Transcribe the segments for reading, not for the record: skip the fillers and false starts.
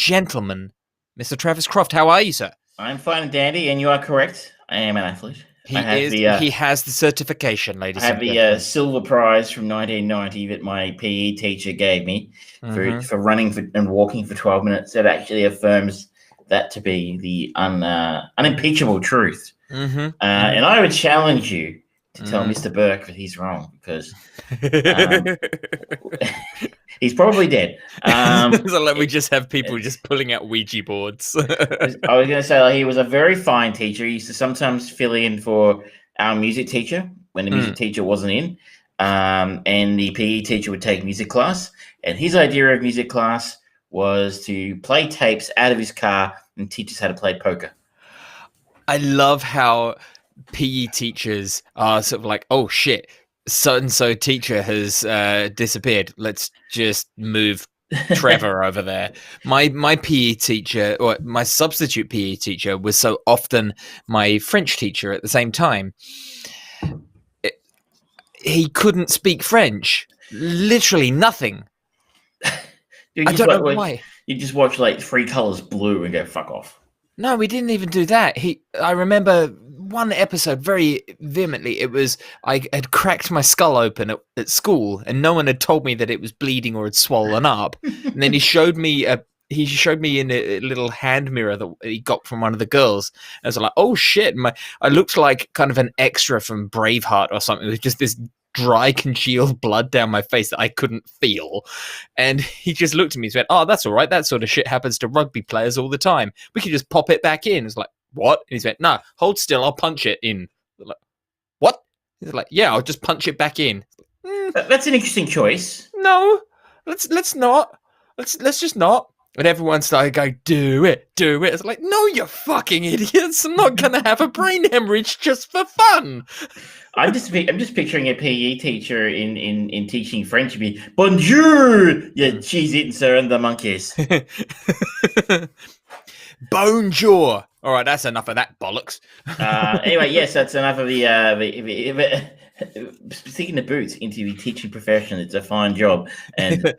gentlemen, Mr. Travis Croft. How are you, sir? I'm fine and dandy, and you are correct. I am an athlete. He has the certification, ladies and gentlemen. I have the silver prize from 1990 that my PE teacher gave me for running and walking for 12 minutes. That actually affirms that to be the unimpeachable truth. And I would challenge you to tell Mr. Burke that he's wrong, because he's probably dead. So we just have people just pulling out Ouija boards. I was going to say, he was a very fine teacher. He used to sometimes fill in for our music teacher when the music teacher wasn't in, and the PE teacher would take music class. And his idea of music class was to play tapes out of his car and teach us how to play poker. I love how PE teachers are sort of like, oh shit, so-and-so teacher has disappeared. Let's just move Trevor over there. My PE teacher, or my substitute PE teacher, was so often my French teacher at the same time. He couldn't speak French. Literally nothing. I don't know why. You just watch like Three Colors Blue and go, fuck off. No, we didn't even do that. I remember one episode very vehemently. It was, I had cracked my skull open at school, and no one had told me that it was bleeding or had swollen up. And then he showed me in a little hand mirror that he got from one of the girls. And I was like, oh shit! I looked like kind of an extra from Braveheart or something, with just this dry congealed blood down my face that I couldn't feel. And he just looked at me and said, oh, that's all right. That sort of shit happens to rugby players all the time. We can just pop it back in. It's like, what? And he went, no, hold still. I'll punch it in. Like, what? He's like, yeah, I'll just punch it back in. That's an interesting choice. No, let's not. Let's just not. And everyone started going, do it. It's like, no, you fucking idiots. I'm not going to have a brain hemorrhage just for fun. I'm just picturing a PE teacher in teaching French be, bonjour, you cheese-eating sir and the monkeys. Bonjour. All right, that's enough of that bollocks. Anyway, yes, that's enough of the sticking the boots into the teaching profession. It's a fine job, and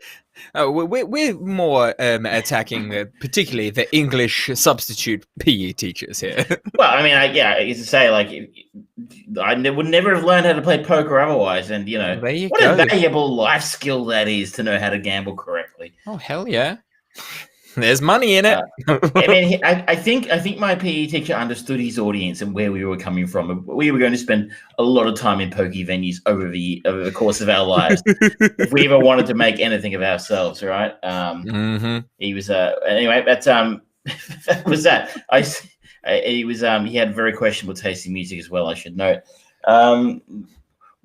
we're more attacking particularly the English substitute PE teachers here. Well, I mean, I used to say, like, I would never have learned how to play poker otherwise, and what a valuable life skill that is, to know how to gamble correctly. Oh hell yeah! There's money in it. I mean, I think my PE teacher understood his audience and where we were coming from. We were going to spend a lot of time in pokey venues over the course of our lives if we ever wanted to make anything of ourselves, right? He was anyway. That's that was that. He had very questionable taste in music as well, I should note.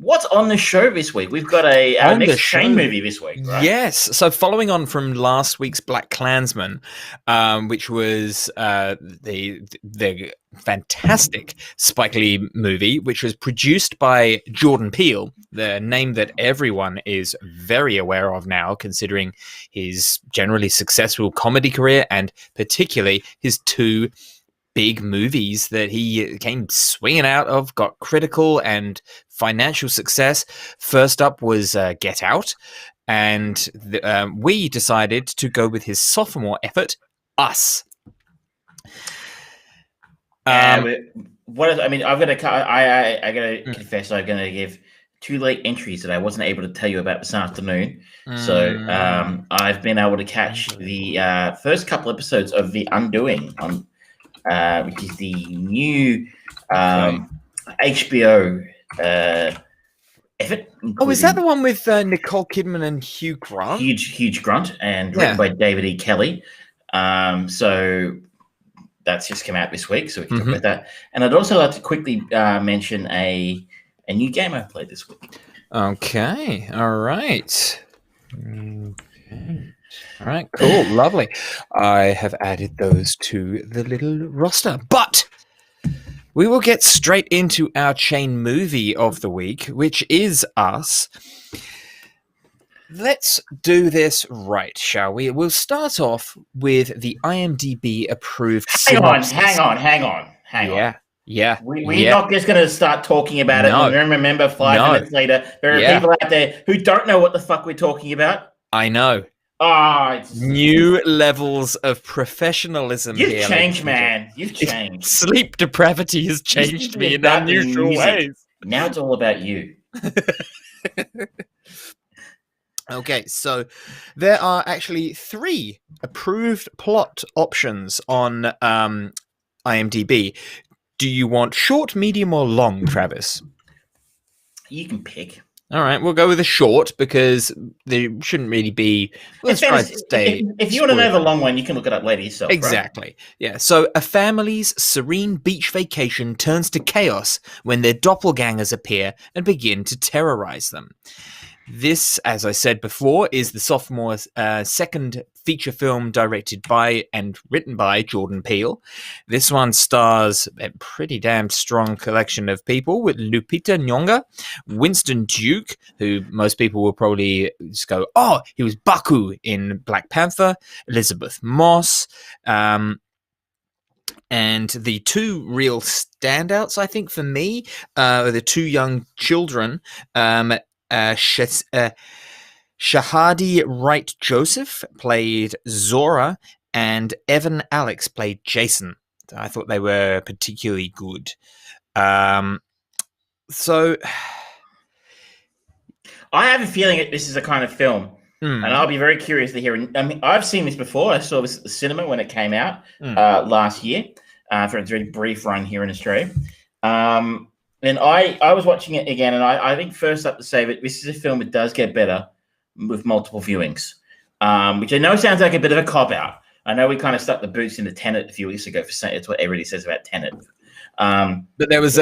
What's on the show this week? We've got our next Shane movie this week, right? Yes. So following on from last week's Black Klansman, which was the fantastic Spike Lee movie, which was produced by Jordan Peele, the name that everyone is very aware of now, considering his generally successful comedy career and particularly his two big movies that he came swinging out of, got critical and financial success. First up was Get Out, and we decided to go with his sophomore effort, Us. I've got to confess, I'm going to give two late entries that I wasn't able to tell you about this afternoon. So I've been able to catch the first couple episodes of The Undoing on which is the new HBO effort. Oh, is that the one with Nicole Kidman and Hugh Grant? Huge Grunt, and written by David E. Kelly. So that's just come out this week, so we can talk about that. And I'd also like to quickly mention a new game I played this week. Okay, all right. Okay. All right, cool, lovely. I have added those to the little roster, but we will get straight into our chain movie of the week, which is Us. Let's do this right, shall we? We'll start off with the IMDb approved synopsis. Hang on. Yeah. We're not just going to start talking about it and then remember 5 minutes later there are people out there who don't know what the fuck we're talking about. I know. It's New levels of professionalism you've here, changed, ladies and gentlemen. man. You've changed. Sleep depravity has It used to changed be me in about the unusual music. ways. Now it's all about you. Okay, so there are actually 3 approved plot options on IMDb. Do you want short, medium, or long, Travis? You can pick. All right, we'll go with a short because there shouldn't really be. Let's try to stay. If you want to know the long one, you can look it up later yourself. Exactly. Right? Yeah. So a family's serene beach vacation turns to chaos when their doppelgangers appear and begin to terrorize them. This, as I said before, is the sophomore's second feature film directed by and written by Jordan Peele. This one stars a pretty damn strong collection of people with Lupita Nyong'o, Winston Duke, who most people will probably just go, oh, he was Baku in Black Panther, Elizabeth Moss, and the 2 real standouts, I think, for me, are the 2 young children, Shahadi Wright Joseph played Zora, and Evan Alex played Jason. I thought they were particularly good. So I have a feeling that this is a kind of film, and I'll be very curious to hear. I mean, I've seen this before. I saw this at the cinema when it came out last year for a very brief run here in Australia. And I was watching it again, and I think first up to say that this is a film that does get better with multiple viewings, which I know sounds like a bit of a cop-out. I know we kind of stuck the boots into Tenet a few weeks ago for saying it's what everybody says about Tenet. But there was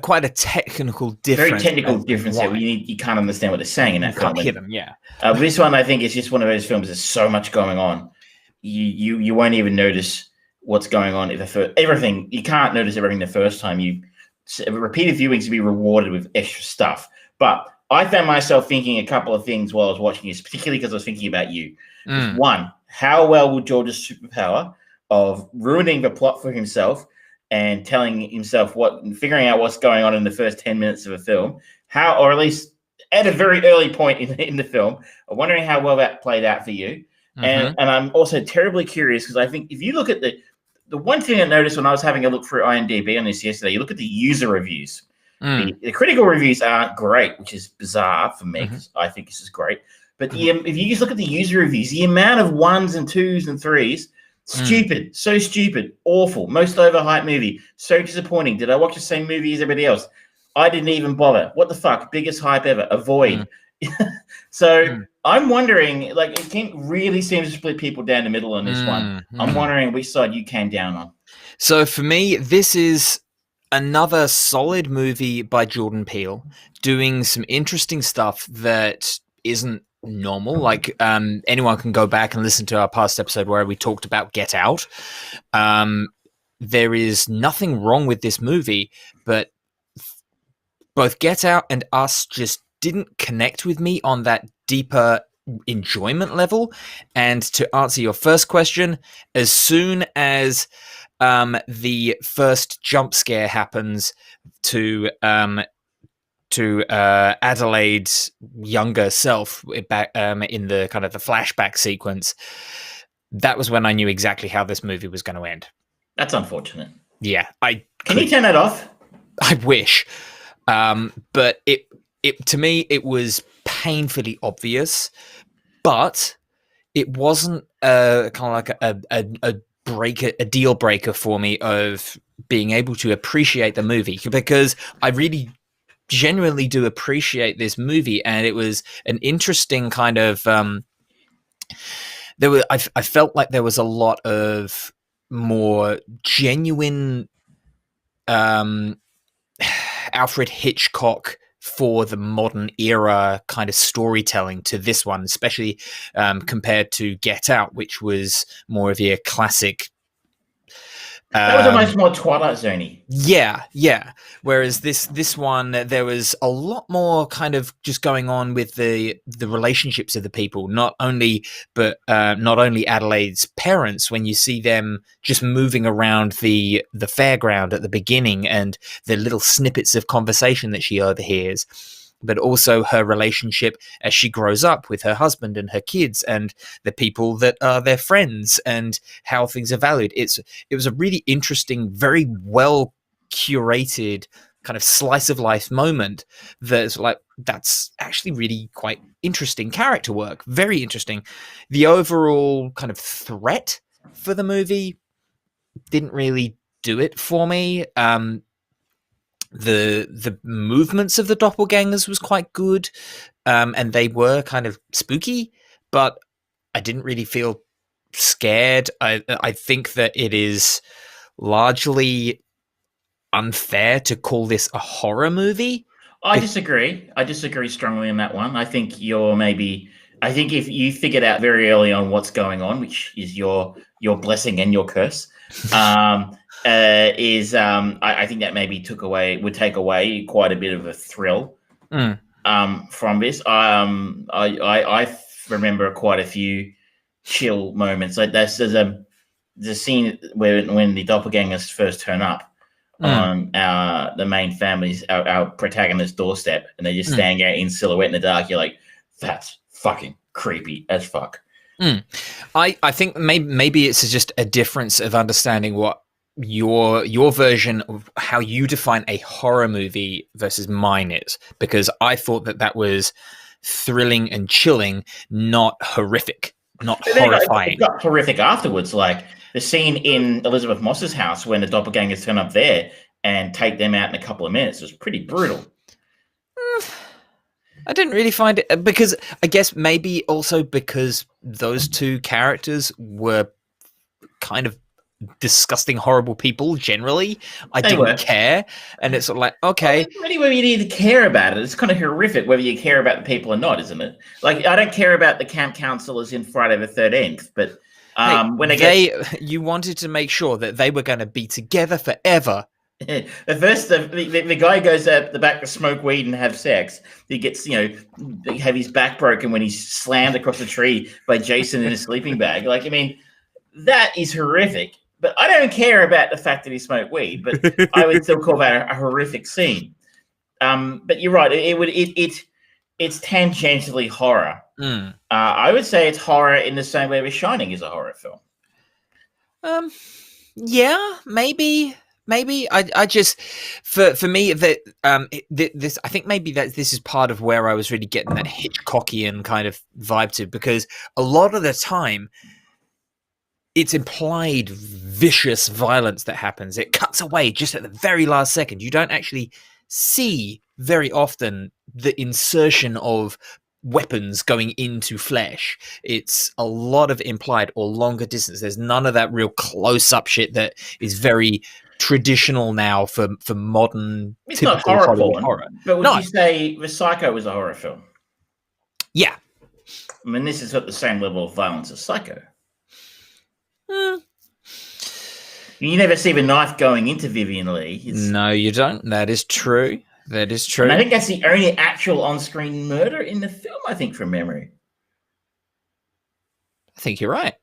quite a technical difference. Very technical difference there. You can't understand what they're saying in that film. Hit them, yeah. This one, I think, is just one of those films. There's so much going on. You won't even notice what's going on everything. You can't notice everything the first time. Repeated viewings to be rewarded with extra stuff. But I found myself thinking a couple of things while I was watching this, particularly because I was thinking about you. One, how well would George's superpower of ruining the plot for himself and telling himself figuring out what's going on in the first 10 minutes of a film, or at least at a very early point in the film, I'm wondering how well that played out for you. And I'm also terribly curious because I think if you look at the one thing I noticed when I was having a look through IMDb on this yesterday, you look at the user reviews. The critical reviews aren't great, which is bizarre for me because I think this is great. But if you just look at the user reviews, the amount of 1s and 2s and 3s, stupid, so stupid, awful, most overhyped movie, so disappointing. Did I watch the same movie as everybody else? I didn't even bother. What the fuck? Biggest hype ever. Avoid. So I'm wondering, it really seems to split people down the middle on this one. I'm wondering which side you came down on. So for me, this is another solid movie by Jordan Peele, doing some interesting stuff that isn't normal. Like anyone can go back and listen to our past episode where we talked about Get Out. There is nothing wrong with this movie, but both Get Out and Us just didn't connect with me on that deeper enjoyment level. And to answer your first question, as soon as the first jump scare happens to Adelaide's younger self back in the kind of the flashback sequence, that was when I knew exactly how this movie was going to end. That's unfortunate. Yeah, Can you turn that off? I wish, but it to me it was painfully obvious, but it wasn't kind of like a deal breaker for me of being able to appreciate the movie, because I really genuinely do appreciate this movie, and it was an interesting kind of I felt like there was a lot of more genuine Alfred Hitchcock for the modern era kind of storytelling to this one, especially compared to Get Out, which was more of your classic. That was almost more Twilight Zone-y. Yeah. Whereas this one, there was a lot more kind of just going on with the relationships of the people. Not only Adelaide's parents, when you see them just moving around the fairground at the beginning, and the little snippets of conversation that she overhears. but also her relationship as she grows up with her husband and her kids and the people that are their friends and how things are valued. It was a really interesting, very well curated kind of slice of life moment that's actually really quite interesting character work, very interesting. The overall kind of threat for the movie didn't really do it for me. The movements of the doppelgangers was quite good, and they were kind of spooky, but I didn't really feel scared. I think that it is largely unfair to call this a horror movie. I disagree. I disagree strongly on that one. I think I think if you figured out very early on what's going on, which is your blessing and your curse, I think that maybe would take away quite a bit of a thrill from this. I remember quite a few chill moments. Like there's the scene when the doppelgangers first turn up on the main family's our protagonist's doorstep, and they're just standing out in silhouette in the dark. You're like, that's fucking creepy as fuck. I think maybe it's just a difference of understanding what your version of how you define a horror movie versus mine is, because I thought that was thrilling and chilling, not horrific, not horrifying. It got horrific afterwards, like the scene in Elizabeth Moss's house when the doppelgangers turn up there and take them out in a couple of minutes was pretty brutal. I didn't really find it, because I guess maybe also because those two characters were kind of disgusting, horrible people generally. I didn't care, and it's sort of like, okay. Well, anyway, you need to care about it. It's kind of horrific whether you care about the people or not, isn't it? Like, I don't care about the camp counselors in Friday the 13th, but you wanted to make sure that they were going to be together forever. The guy goes out the back to smoke weed and have sex. He gets, have his back broken when he's slammed across a tree by Jason in a sleeping bag. Like, I mean, that is horrific. But I don't care about the fact that he smoked weed. But I would still call that a horrific scene. But you're right. It's tangentially horror. I would say it's horror in the same way The Shining is a horror film. Yeah, maybe. I just for me that this I think maybe that this is part of where I was really getting that Hitchcockian kind of vibe to, because a lot of the time it's implied vicious violence that happens. It cuts away just at the very last second. You don't actually see very often the insertion of weapons going into flesh. It's a lot of implied or longer distance. There's none of that real close-up shit that is very traditional now for modern. It's not horror porn, but would you say The Psycho was a horror film? Yeah. I mean, this is at the same level of violence as Psycho. You never see the knife going into Vivian Leigh. No, you don't. That is true. And I think that's the only actual on-screen murder in the film, I think, from memory. I think you're right,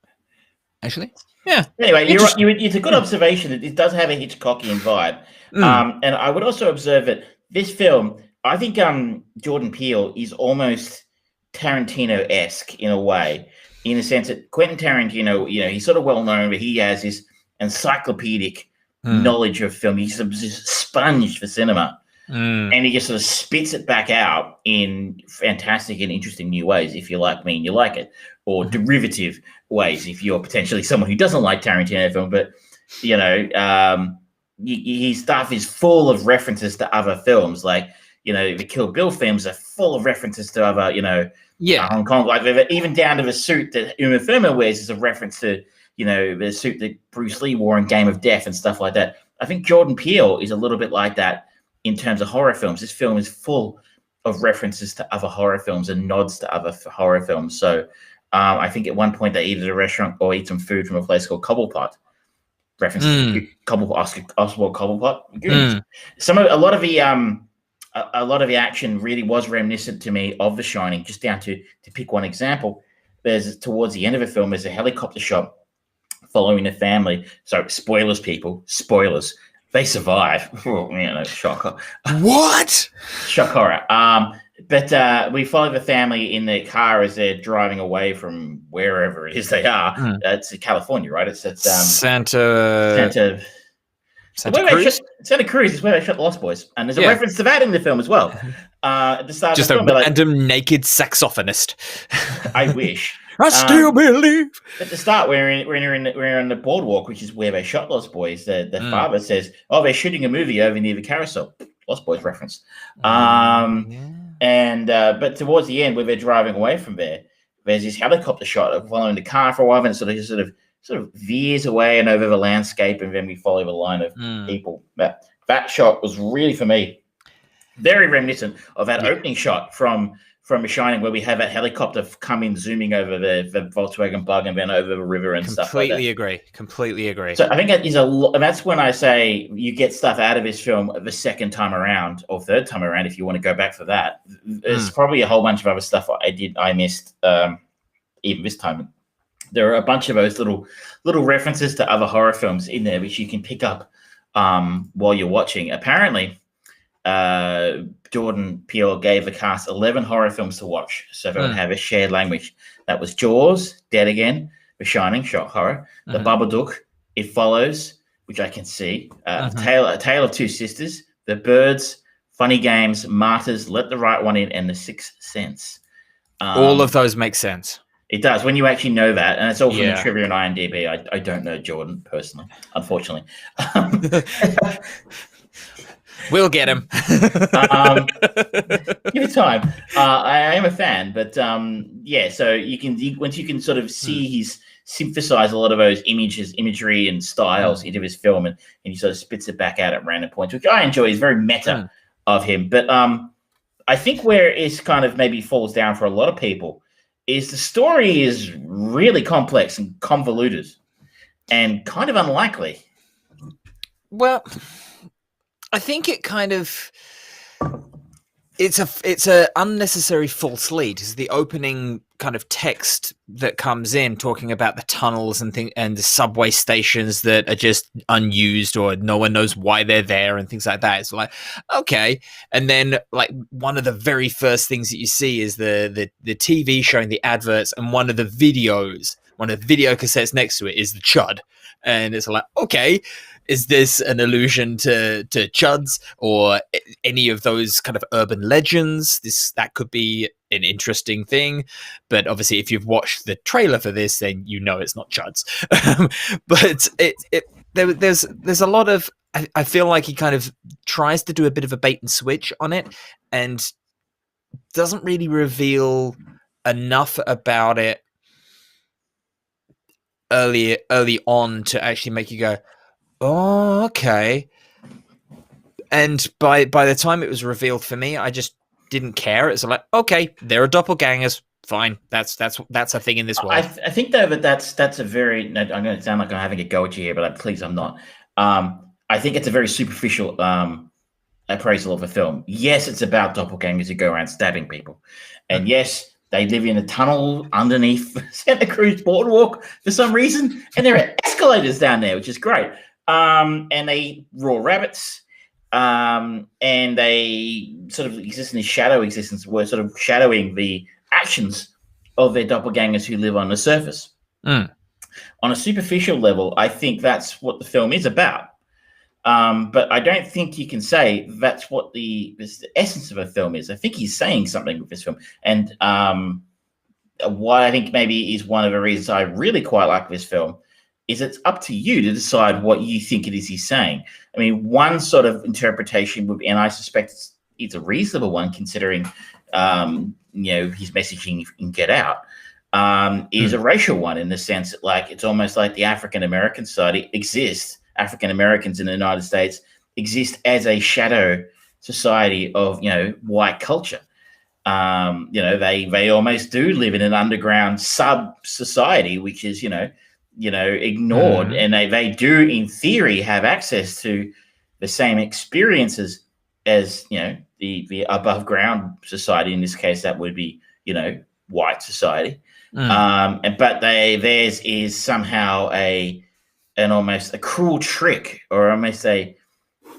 actually. Yeah. Anyway, you're right. It's a good observation. It does have a Hitchcockian vibe. And I would also observe that this film, I think Jordan Peele is almost Tarantino-esque in a way, in the sense that Quentin Tarantino, he's sort of well-known, but he has this encyclopedic knowledge of film. He's a sponge for cinema. And he just sort of spits it back out in fantastic and interesting new ways, if you're like me and you like it, or derivative ways if you're potentially someone who doesn't like Tarantino film. But, his stuff is full of references to other films. Like, the Kill Bill films are full of references to other, Hong Kong. Like, even down to the suit that Uma Thurman wears is a reference to, the suit that Bruce Lee wore in Game of Death and stuff like that. I think Jordan Peele is a little bit like that in terms of horror films. This film is full of references to other horror films and nods to other horror films. So I think at one point they eat at a restaurant or eat some food from a place called Cobblepot. References to Oswald Cobblepot. A lot of the action really was reminiscent to me of The Shining. Just down to pick one example, there's towards the end of the film, there's a helicopter shot following the family. So spoilers, people, spoilers. They survive. Shock. What? Shock horror. But we follow the family in their car as they're driving away from wherever it is they are. It's in California, right? It's Santa Santa. Santa Cruz. Santa Cruz is where they shot the Lost Boys, and there's a reference to that in the film as well. At the start Just of the film, a random naked saxophonist. I wish. I still believe. At the start, we're in the boardwalk, which is where they shot Lost Boys. The father says, "Oh, they're shooting a movie over near the carousel." Lost Boys reference. But towards the end, where they're driving away from there, there's this helicopter shot of following the car for a while, and it sort of veers away and over the landscape, and then we follow the line of people. That shot was really, for me, very reminiscent of that opening shot from The Shining, where we have that helicopter come in, zooming over the Volkswagen Bug and then over the river and stuff like that. Completely agree. So I think that is and that's when I say you get stuff out of this film the second time around or third time around, if you want to go back for that. There's probably a whole bunch of other stuff I missed even this time. There are a bunch of those little references to other horror films in there, which you can pick up while you're watching. Apparently, Jordan Peele gave the cast 11 horror films to watch, so they would have a shared language. That was Jaws, Dead Again, The Shining, shock horror, The Babadook, It Follows, which I can see, A Tale of Two Sisters, The Birds, Funny Games, Martyrs, Let the Right One In, and The Sixth Sense. All of those make sense. It does when you actually know that, and it's all from the trivia on IMDb. I don't know Jordan personally, unfortunately. We'll get him. Give it time. I am a fan, but so once you can sort of see he's synthesized a lot of those imagery and styles into his film, and he sort of spits it back out at random points, which I enjoy. He's very meta of him. But I think where it kind of maybe falls down for a lot of people is the story is really complex and convoluted and kind of unlikely. Well, I think it kind of it's a unnecessary false lead. It's the opening kind of text that comes in talking about the tunnels and the subway stations that are just unused or no one knows why they're there and things like that. It's like, okay. And then like one of the very first things that you see is the TV showing the adverts, and one of the video cassettes next to it is the Chud. And it's like, okay, is this an allusion to chuds or any of those kind of urban legends? That could be an interesting thing, but obviously, if you've watched the trailer for this, then you know it's not chuds. But there's a lot of. I feel like he kind of tries to do a bit of a bait and switch on it, and doesn't really reveal enough about it early on to actually make you go, oh, okay. And by the time it was revealed for me, I just didn't care. It's like, okay, there are doppelgangers. Fine, that's a thing in this world. I think though that that's a very. I'm going to sound like I'm having a go at you here, but please, I'm not. I think it's a very superficial appraisal of a film. Yes, it's about doppelgangers who go around stabbing people, and yes, they live in a tunnel underneath Santa Cruz boardwalk for some reason, and there are escalators down there, which is great. And they eat raw rabbits, and they sort of exist in this shadow existence. We're sort of shadowing the actions of their doppelgangers who live on the surface. On a superficial level, I think that's what the film is about. But I don't think you can say that's what the essence of a film is. I think he's saying something with this film. And what I think maybe is one of the reasons I really quite like this film is it's up to you to decide what you think it is he's saying. I mean, one sort of interpretation would be, and I suspect it's a reasonable one considering, his messaging in Get Out, is a racial one in the sense that, like, it's almost like the African-American society exists. African-Americans in the United States exist as a shadow society of, white culture. They almost do live in an underground sub-society, which is, ignored. And they do, in theory, have access to the same experiences as, the above ground society. In this case, that would be, white society. But theirs is somehow an almost a cruel trick, or almost such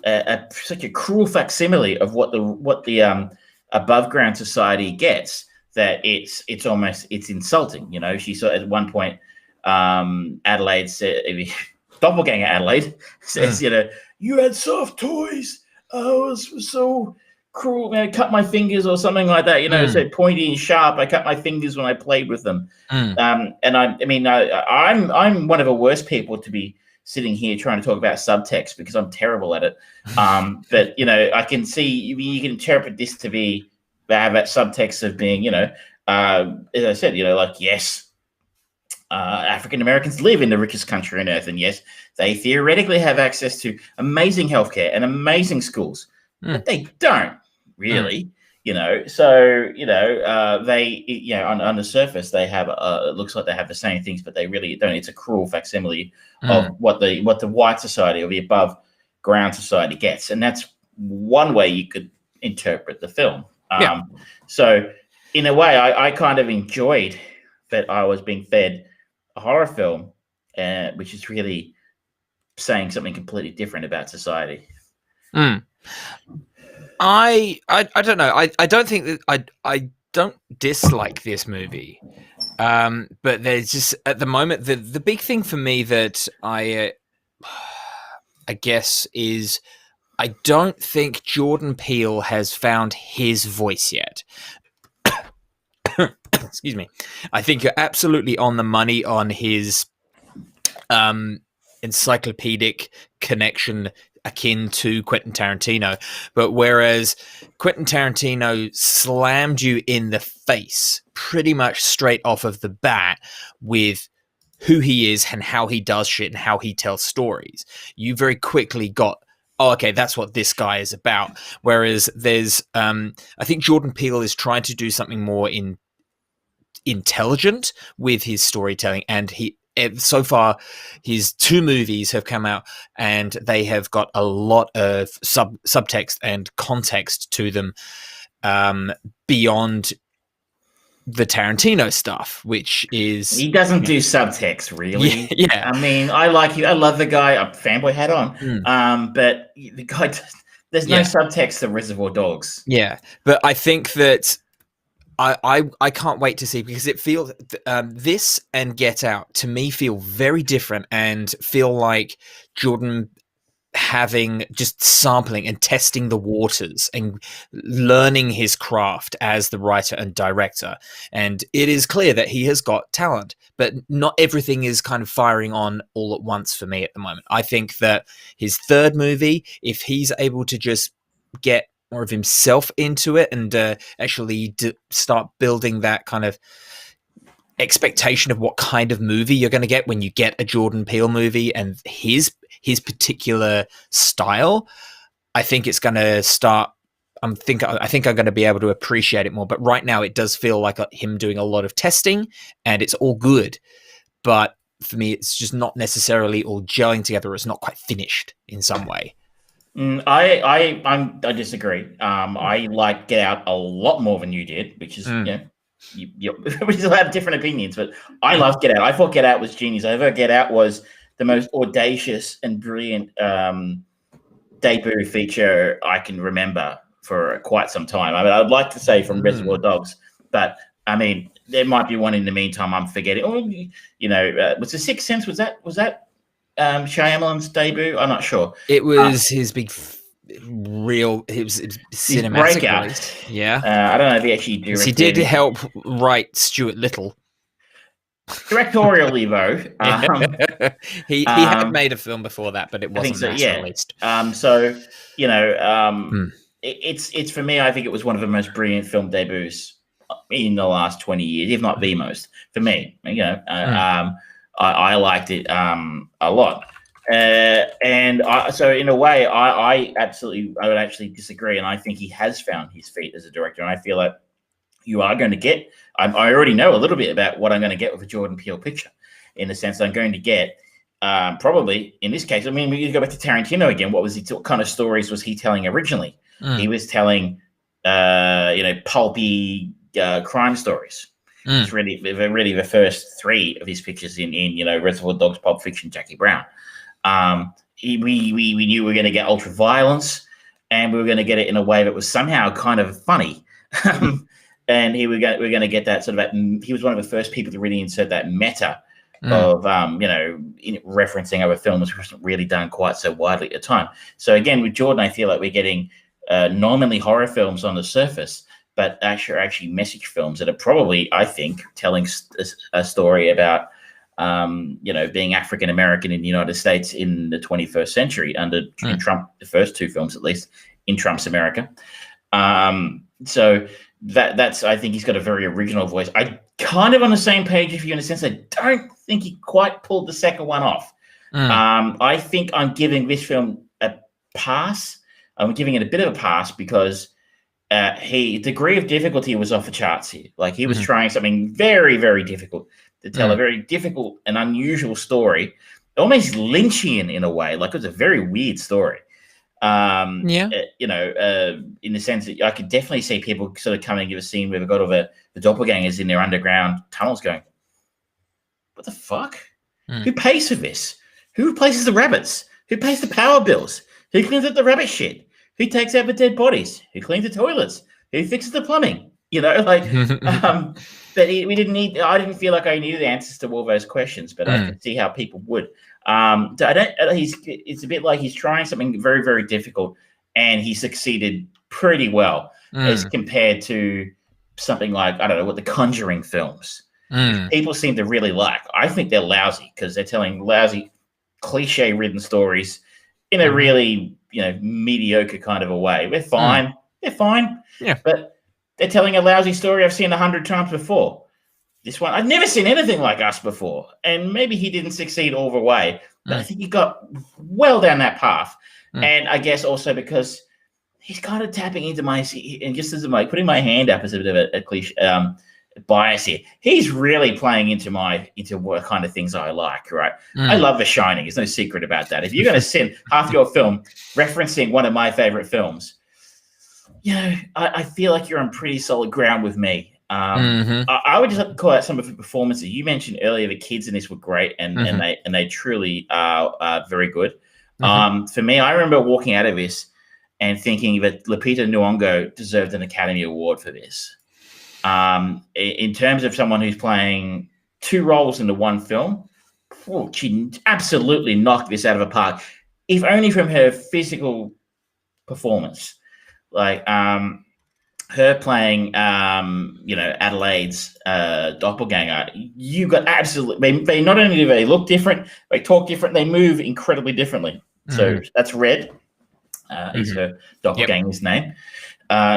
a cruel facsimile of what the above ground society gets, that it's almost insulting. You know, she saw at one point, Adelaide said, doppelganger Adelaide says, you know, you had soft toys. Oh, it was so cruel, man. Cut my fingers or something like that. You know, so pointy and sharp. I cut my fingers when I played with them. And I'm one of the worst people to be sitting here trying to talk about subtext because I'm terrible at it. But you know, I can see you can interpret this to be have that subtext of being, you know, as I said, you know, like, yes, African Americans live in the richest country on earth, and yes, they theoretically have access to amazing healthcare and amazing schools, but they don't really, you know. So, you know, they, you know, on the surface, they have, it looks like they have the same things, but they really don't. It's a cruel facsimile of what the white society or the above ground society gets, and that's one way you could interpret the film. So, in a way, I kind of enjoyed that I was being fed a horror film, which is really saying something completely different about society. I don't know. I don't think that I don't dislike this movie, but there's just at the moment the big thing for me that I guess is I don't think Jordan Peele has found his voice yet. Excuse me. I think you're absolutely on the money on his encyclopedic connection akin to Quentin Tarantino. But whereas Quentin Tarantino slammed you in the face pretty much straight off of the bat with who he is and how he does shit and how he tells stories, you very quickly got, oh, okay, that's what this guy is about. Whereas there's, I think Jordan Peele is trying to do something more intelligent with his storytelling, and so far his two movies have come out and they have got a lot of subtext and context to them, beyond the Tarantino stuff, which is he doesn't do subtext really. Yeah. I mean, I like you. I love the guy. A fanboy hat on. But the guy, there's no subtext to Reservoir Dogs. Yeah, but I think that I can't wait to see, because it feels this and Get Out to me feel very different and feel like Jordan having just sampling and testing the waters and learning his craft as the writer and director. And it is clear that he has got talent, but not everything is kind of firing on all at once for me at the moment. I think that his third movie, if he's able to just get more of himself into it and actually start building that kind of expectation of what kind of movie you're going to get when you get a Jordan Peele movie and his particular style, I think it's going to start. I think I'm going to be able to appreciate it more. But right now, it does feel like him doing a lot of testing, and it's all good. But for me, it's just not necessarily all gelling together. It's not quite finished in some way. I disagree. I like Get Out a lot more than you did, which is we still have different opinions, but I love Get Out. I thought Get Out was genius. I thought Get Out was the most audacious and brilliant debut feature I can remember for quite some time. I mean, I'd like to say from Reservoir Dogs, but I mean, there might be one in the meantime I'm forgetting. Oh, you know, was The Sixth Sense? Was that Shyamalan's debut? I'm not sure. It was his big real. It was cinematic breakout. Yeah. I don't know if he actually directed. He did help write Stuart Little. Directorially, though, he had made a film before that, but it wasn't released. So you know, it's for me. I think it was one of the most brilliant film debuts in the last 20 years, if not the most. For me, you know, I liked it a lot, so in a way, I would actually disagree, and I think he has found his feet as a director, and I feel like you are going to get. I already know a little bit about what I'm going to get with a Jordan Peele picture, in the sense I'm going to get probably in this case. I mean, we go back to Tarantino again. What kind of stories was he telling originally? He was telling, pulpy crime stories. It's really the first three of his pictures in Reservoir Dogs, Pulp Fiction, Jackie Brown. We knew we were going to get ultra violence, and we were going to get it in a way that was somehow kind of funny. And we're going to get that sort of he was one of the first people to really insert that meta of referencing other films, which wasn't really done quite so widely at the time. So again, with Jordan, I feel like we're getting nominally horror films on the surface, but actually message films that are probably, I think, telling a story about being African American in the United States in the 21st century in Trump, the first two films at least in Trump's America. So that's I think he's got a very original voice. I kind of on the same page with you in a sense. I don't think he quite pulled the second one off. I think I'm giving this film a pass. I'm giving it a bit of a pass because degree of difficulty was off the charts here. Like he was trying something very, very difficult to tell a very difficult and unusual story, almost Lynchian in a way. Like it was a very weird story. In the sense that I could definitely see people sort of coming and give a scene where they've got all the doppelgangers in their underground tunnels going, what the fuck? Who pays for this? Who replaces the rabbits? Who pays the power bills? Who cleans up the rabbit shit? Who takes out the dead bodies? Who cleans the toilets? Who fixes the plumbing? But we didn't need. I didn't feel like I needed the answers to all those questions, but I could see how people would. It's a bit like he's trying something very, very difficult, and he succeeded pretty well as compared to something like what the Conjuring films people seem to really like. I think they're lousy because they're telling lousy, cliche-ridden stories in a really mediocre kind of a way. They're fine. They're fine. Yeah, but they're telling a lousy story I've seen 100 times before. This one, I've never seen anything like Us before. And maybe he didn't succeed all the way, but I think he got well down that path. And I guess also because he's kind of tapping into and just as putting my hand up as a bit of a cliche bias here, he's really playing into what kind of things I like, right? I love The Shining. There's no secret about that. If you're going to send half your film referencing one of my favorite films, I feel like you're on pretty solid ground with me. I would just like to call out some of the performances. You mentioned earlier the kids in this were great, and they truly are very good. For me, I remember walking out of this and thinking that Lupita Nyong'o deserved an Academy Award for this. In terms of someone who's playing two roles in the one film, she absolutely knocked this out of the park, if only from her physical performance. Like her playing, Adelaide's doppelganger, you got absolutely. They not only do they look different, they talk different, they move incredibly differently. So that's Red. Is her doppelganger's name.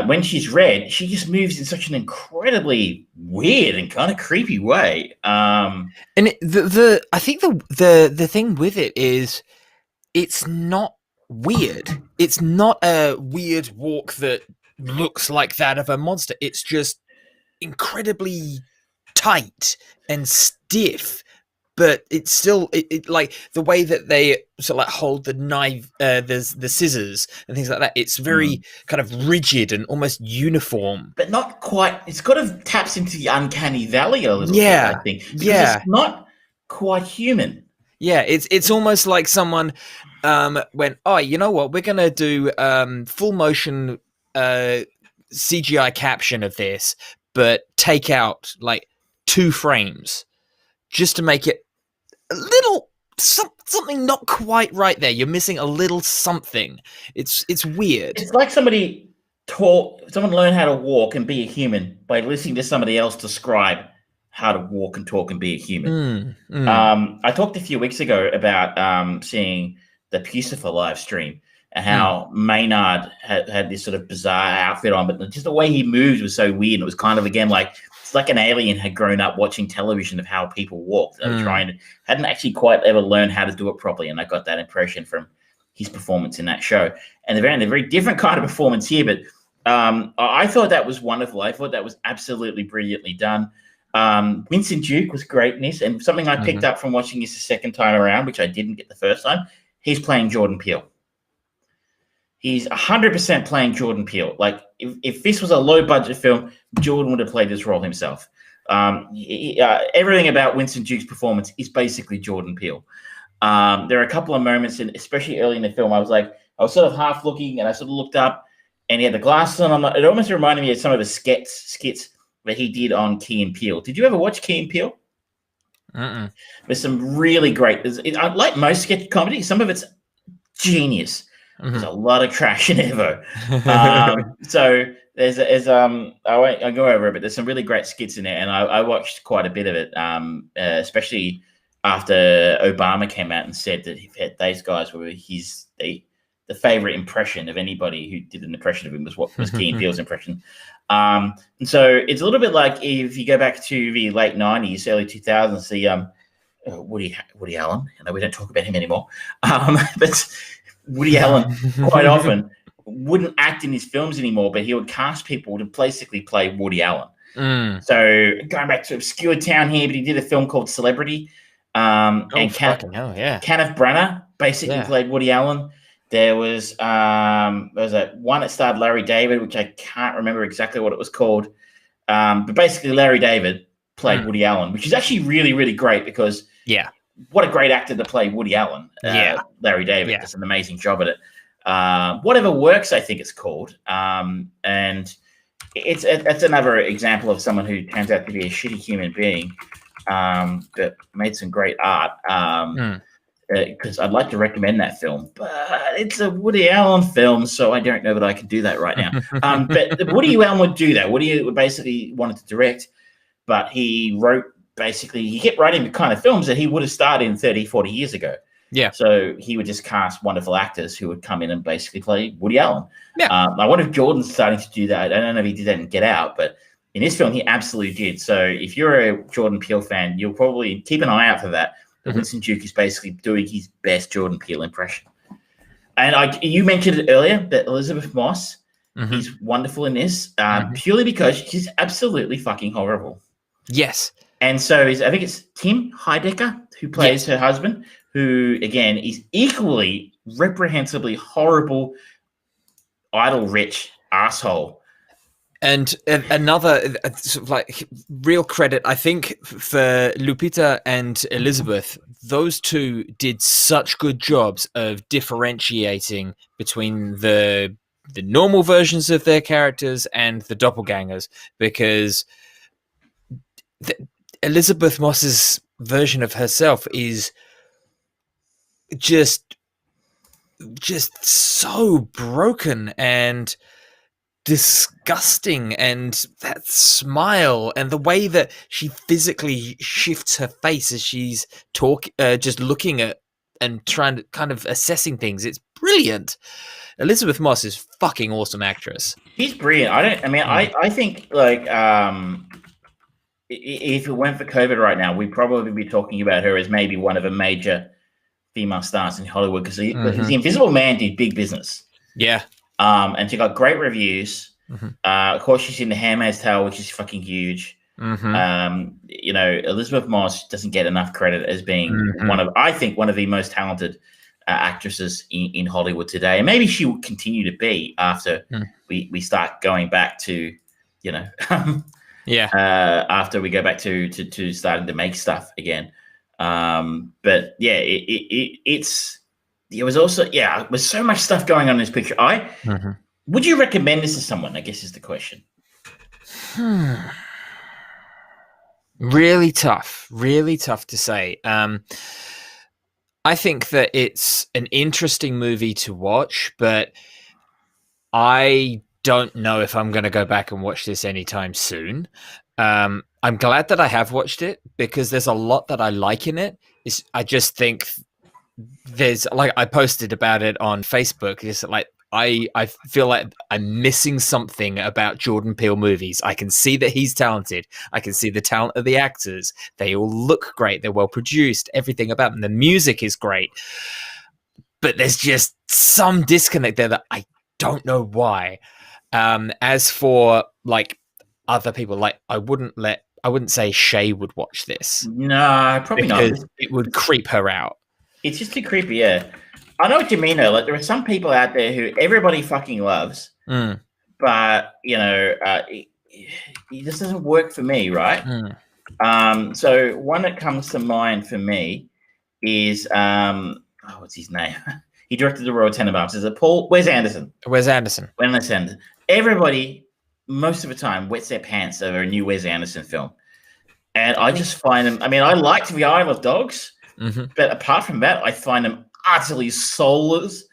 When she's Red, she just moves in such an incredibly weird and kind of creepy way. And I think the thing with it is, it's not weird. It's not a weird walk that looks like that of a monster. It's just incredibly tight and stiff, but it's still it like the way that they sort of like hold the knife, the scissors and things like that. It's very kind of rigid and almost uniform, but not quite. It's kind of taps into the uncanny valley a little bit, I think. It's not quite human. Yeah, it's almost like someone went, oh, you know what? We're gonna do full motion CGI caption of this, but take out like 2 frames just to make it a little something not quite right there. You're missing a little something. It's weird. It's like someone learned how to walk and be a human by listening to somebody else describe how to walk and talk and be a human. I talked a few weeks ago about seeing the Pucifer live stream and how Maynard had this sort of bizarre outfit on, but just the way he moved was so weird. And it was kind of, again, like it's like an alien had grown up watching television of how people walked. They were hadn't actually quite ever learned how to do it properly. And I got that impression from his performance in that show. And a very different kind of performance here, but I thought that was wonderful. I thought that was absolutely brilliantly done. Vincent Duke was great in this, and something I picked up from watching this the second time around, which I didn't get the first time, he's playing Jordan Peele. He's 100% playing Jordan Peele. Like, if this was a low-budget film, Jordan would have played this role himself. Everything about Winston Duke's performance is basically Jordan Peele. There are a couple of moments, and especially early in the film, I was sort of half looking, and I sort of looked up, and he had the glasses on. It almost reminded me of some of the skits that he did on Key and Peele. Did you ever watch Key and Peele? Mm-mm. There's some really great. Like most sketch comedy, some of it's genius. There's a lot of trash in it though. So I go over it, but there's some really great skits in it, and I watched quite a bit of it, especially after Obama came out and said that those guys were the favorite impression of anybody who did an impression of him was Key and Peele's impression. And so it's a little bit like if you go back to the late 90s, early 2000s, the Woody Allen. I know we don't talk about him anymore, but Woody Allen quite often wouldn't act in his films anymore, but he would cast people to basically play Woody Allen. So going back to obscure town here, but he did a film called Celebrity. And Kenneth Branagh basically played Woody Allen. There was a one that starred Larry David, which I can't remember exactly what it was called. But basically Larry David played Woody Allen, which is actually really, really great because what a great actor to play Woody Allen. Larry David does an amazing job at it. Whatever Works, I think it's called. And it's another example of someone who turns out to be a shitty human being, but made some great art. Because I'd like to recommend that film, but it's a Woody Allen film, so I don't know that I can do that right now. But Woody Allen would do that. Woody would basically wanted to direct, but he kept writing the kind of films that he would have starred in 30, 40 years ago. Yeah. So he would just cast wonderful actors who would come in and basically play Woody Allen. Yeah. I wonder if Jordan's starting to do that. I don't know if he did that in Get Out, but in this film, he absolutely did. So if you're a Jordan Peele fan, you'll probably keep an eye out for that. Winston Duke is basically doing his best Jordan Peele impression. And you mentioned it earlier that Elizabeth Moss is wonderful in this, purely because she's absolutely fucking horrible. Yes. And so I think it's Tim Heidecker who plays her husband, who, again, is equally reprehensibly horrible, idol-rich asshole. And another sort of like real credit, I think, for Lupita and Elizabeth. Those two did such good jobs of differentiating between the normal versions of their characters and the doppelgangers, because Elizabeth Moss's version of herself is just so broken and disgusting, and that smile and the way that she physically shifts her face as she's just looking at and trying to kind of assessing things, it's brilliant. Elizabeth Moss is fucking awesome actress. She's brilliant. I think like if it weren't for COVID right now, we'd probably be talking about her as maybe one of the major female stars in Hollywood, because The Invisible Man did big business. Yeah. And she got great reviews. Of course, she's in The Handmaid's Tale, which is fucking huge. Elizabeth Moss doesn't get enough credit as being one of the most talented actresses in Hollywood today. And maybe she will continue to be after we start going back to, after we go back to starting to make stuff again. But yeah, it was also, there's so much stuff going on in this picture. Would you recommend this to someone, I guess is the question. Really tough to say. I think that it's an interesting movie to watch, but I don't know if I'm going to go back and watch this anytime soon. I'm glad that I have watched it, because there's a lot that I like in it. I just think there's, like, I posted about it on Facebook. It's like I feel like I'm missing something about Jordan Peele movies. I can see that he's talented. I can see the talent of the actors. They all look great. They're well produced. Everything about them. The music is great. But there's just some disconnect there that I don't know why. As for like other people, like I wouldn't say Shay would watch this. No, probably not. It would creep her out. It's just too creepy, yeah. I know what you mean, though. Like, there are some people out there who everybody fucking loves, but, it just doesn't work for me, right? So one that comes to mind for me is, what's his name? He directed the Royal Tenenbaums. Is it Paul? Wes Anderson? Wes Anderson. Wes Anderson. Everybody, most of the time, wets their pants over a new Wes Anderson film. And I just find them, I mean, I liked The Isle of Dogs, but apart from that, I find them utterly soulless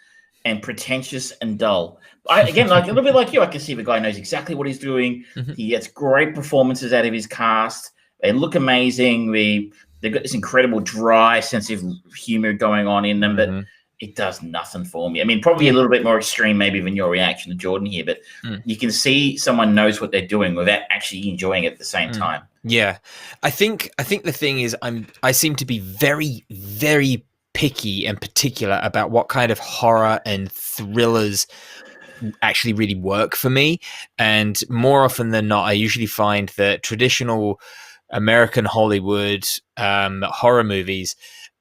and pretentious and dull. Again, like a little bit like you, I can see the guy knows exactly what he's doing. He gets great performances out of his cast. They look amazing. They've got this incredible dry sense of humor going on in them, but it does nothing for me. I mean, probably a little bit more extreme maybe than your reaction to Jordan here, but you can see someone knows what they're doing without actually enjoying it at the same time. Yeah. I think the thing is I seem to be very, very picky and particular about what kind of horror and thrillers actually really work for me. And more often than not, I usually find that traditional American Hollywood horror movies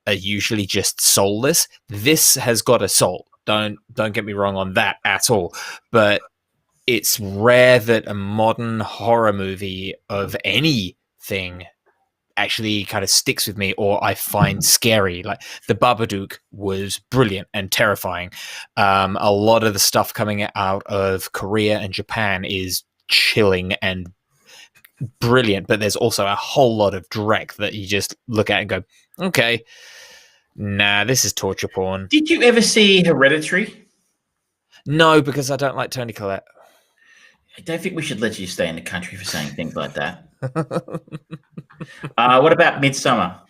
are usually just soulless. This has got a soul. Don't get me wrong on that at all. But it's rare that a modern horror movie of anything actually kind of sticks with me or I find scary. Like The Babadook was brilliant and terrifying. A lot of the stuff coming out of Korea and Japan is chilling and brilliant, but there's also a whole lot of dreck that you just look at and go, okay, nah, this is torture porn. Did you ever see Hereditary? No, because I don't like Toni Collette. I don't think we should let you stay in the country for saying things like that. What about Midsummer?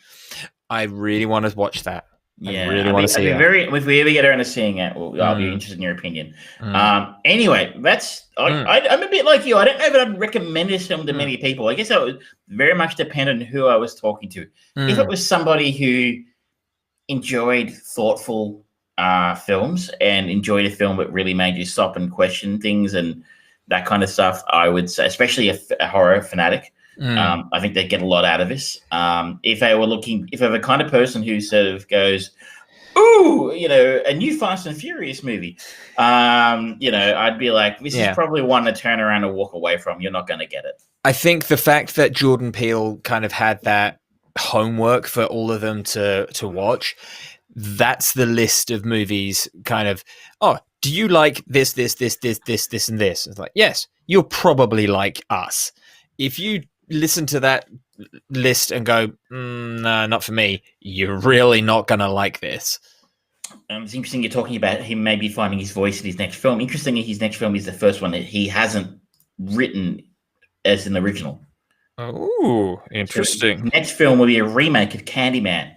I really want to watch that. Yeah, I really want to see it. If we ever get around to seeing it, I'll be interested in your opinion. Anyway, I'm a bit like you. I don't know that I'd recommend this film to many people. I guess that would very much depend on who I was talking to. If it was somebody who enjoyed thoughtful films and enjoyed a film that really made you stop and question things and that kind of stuff, I would say, especially a horror fanatic, I think they'd get a lot out of this. If they were the kind of person who sort of goes, ooh, a new Fast and Furious movie, I'd be like, this is probably one to turn around and walk away from. You're not going to get it. I think the fact that Jordan Peele kind of had that homework for all of them to watch, that's the list of movies kind of, oh, do you like this, and this? It's like, yes, you'll probably like us. If you listen to that list and go, no, not for me, you're really not going to like this. It's interesting you're talking about him maybe finding his voice in his next film. Interestingly, his next film is the first one that he hasn't written as an original. Oh, interesting. So next film will be a remake of Candyman.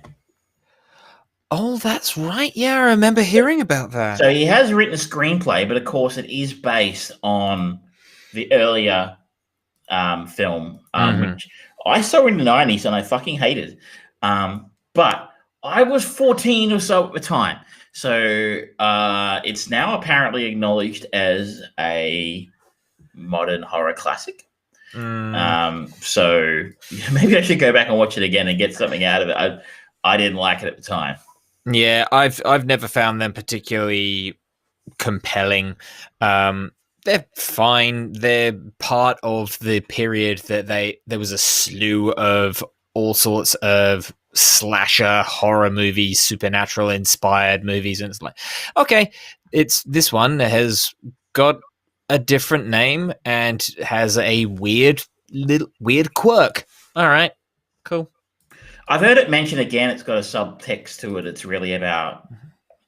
Oh, that's right. Yeah, I remember hearing about that. So he has written a screenplay, but of course it is based on the earlier film, which I saw in the 90s and I fucking hated. But I was 14 or so at the time. So it's now apparently acknowledged as a modern horror classic. So maybe I should go back and watch it again and get something out of it. I didn't like it at the time. Yeah, I've never found them particularly compelling. They're fine. They're part of the period that there was a slew of all sorts of slasher horror movies, supernatural inspired movies, and it's like, okay, it's this one that has got a different name and has a weird quirk. All right, cool. I've heard it mentioned again. It's got a subtext to it. It's really about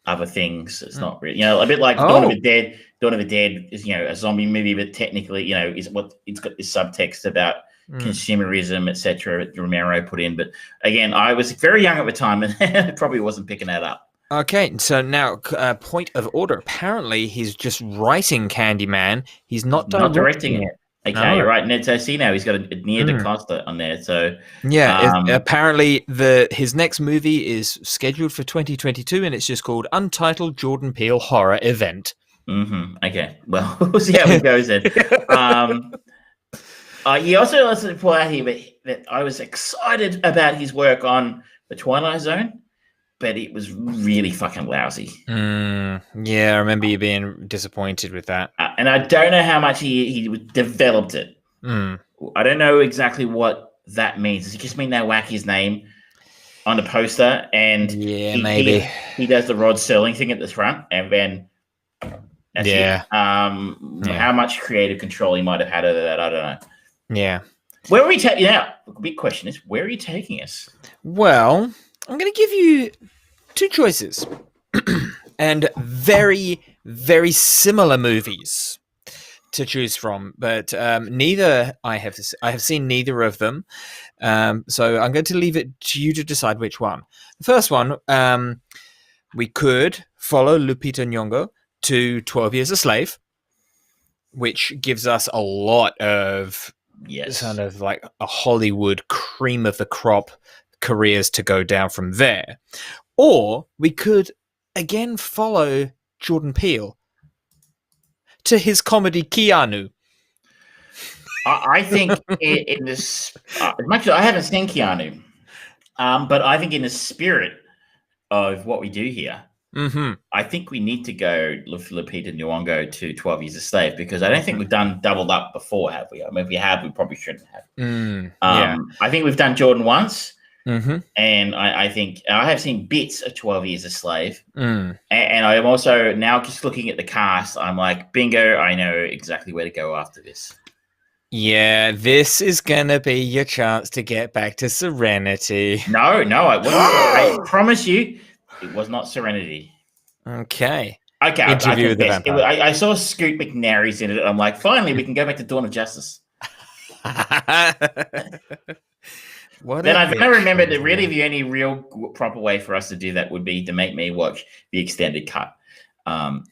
other things. It's not really, a bit like Dawn of the Dead. Dawn of the Dead is, a zombie movie, but technically, is what it's got this subtext about consumerism, etc. That Romero put in. But again, I was very young at the time and probably wasn't picking that up. Okay, so now point of order. Apparently, he's just writing Candyman. He's not directing it. Okay, you're right. And so see now he's got a near DaCosta on there. So yeah, apparently his next movie is scheduled for 2022, and it's just called Untitled Jordan Peele Horror Event. Okay, well, we'll see how it goes then. He also point out here that I was excited about his work on The Twilight Zone, but it was really fucking lousy. Yeah, I remember you being disappointed with that. And I don't know how much he developed it. I don't know exactly what that means. Does it just mean they whack his name on the poster, and Yeah, he maybe. he does the Rod Serling thing at the front, and then that's Yeah. it. How much creative control he might have had over that, I don't know. Yeah. Where are we taking now? Big question is, where are you taking us? Well, I'm going to give you two choices, and very, very similar movies to choose from, but neither I have seen neither of them. So I'm going to leave it to you to decide which one. The first one, we could follow Lupita Nyong'o to 12 Years a Slave, which gives us a lot of kind of like a Hollywood cream of the crop careers to go down from there. Or we could again follow Jordan Peele to his comedy Keanu. I think in this, as much as I haven't seen Keanu, but I think in the spirit of what we do here, I think we need to go Lupita Nyong'o to 12 Years a Slave, because I don't think we've done Doubled Up before, have we? I mean, if we have, we probably shouldn't have. I think we've done Jordan once, and I think I have seen bits of 12 Years a Slave, and I'm also now just looking at the cast. I'm like, bingo! I know exactly where to go after this. Yeah, this is gonna be your chance to get back to Serenity. No, I wasn't. I promise you, it was not Serenity. Okay. Interview with the Vampire. I saw Scoot McNairy's in it. I'm like, finally, we can go back to Dawn of Justice. Then I remember that really the only real proper way for us to do that would be to make me watch the extended cut. And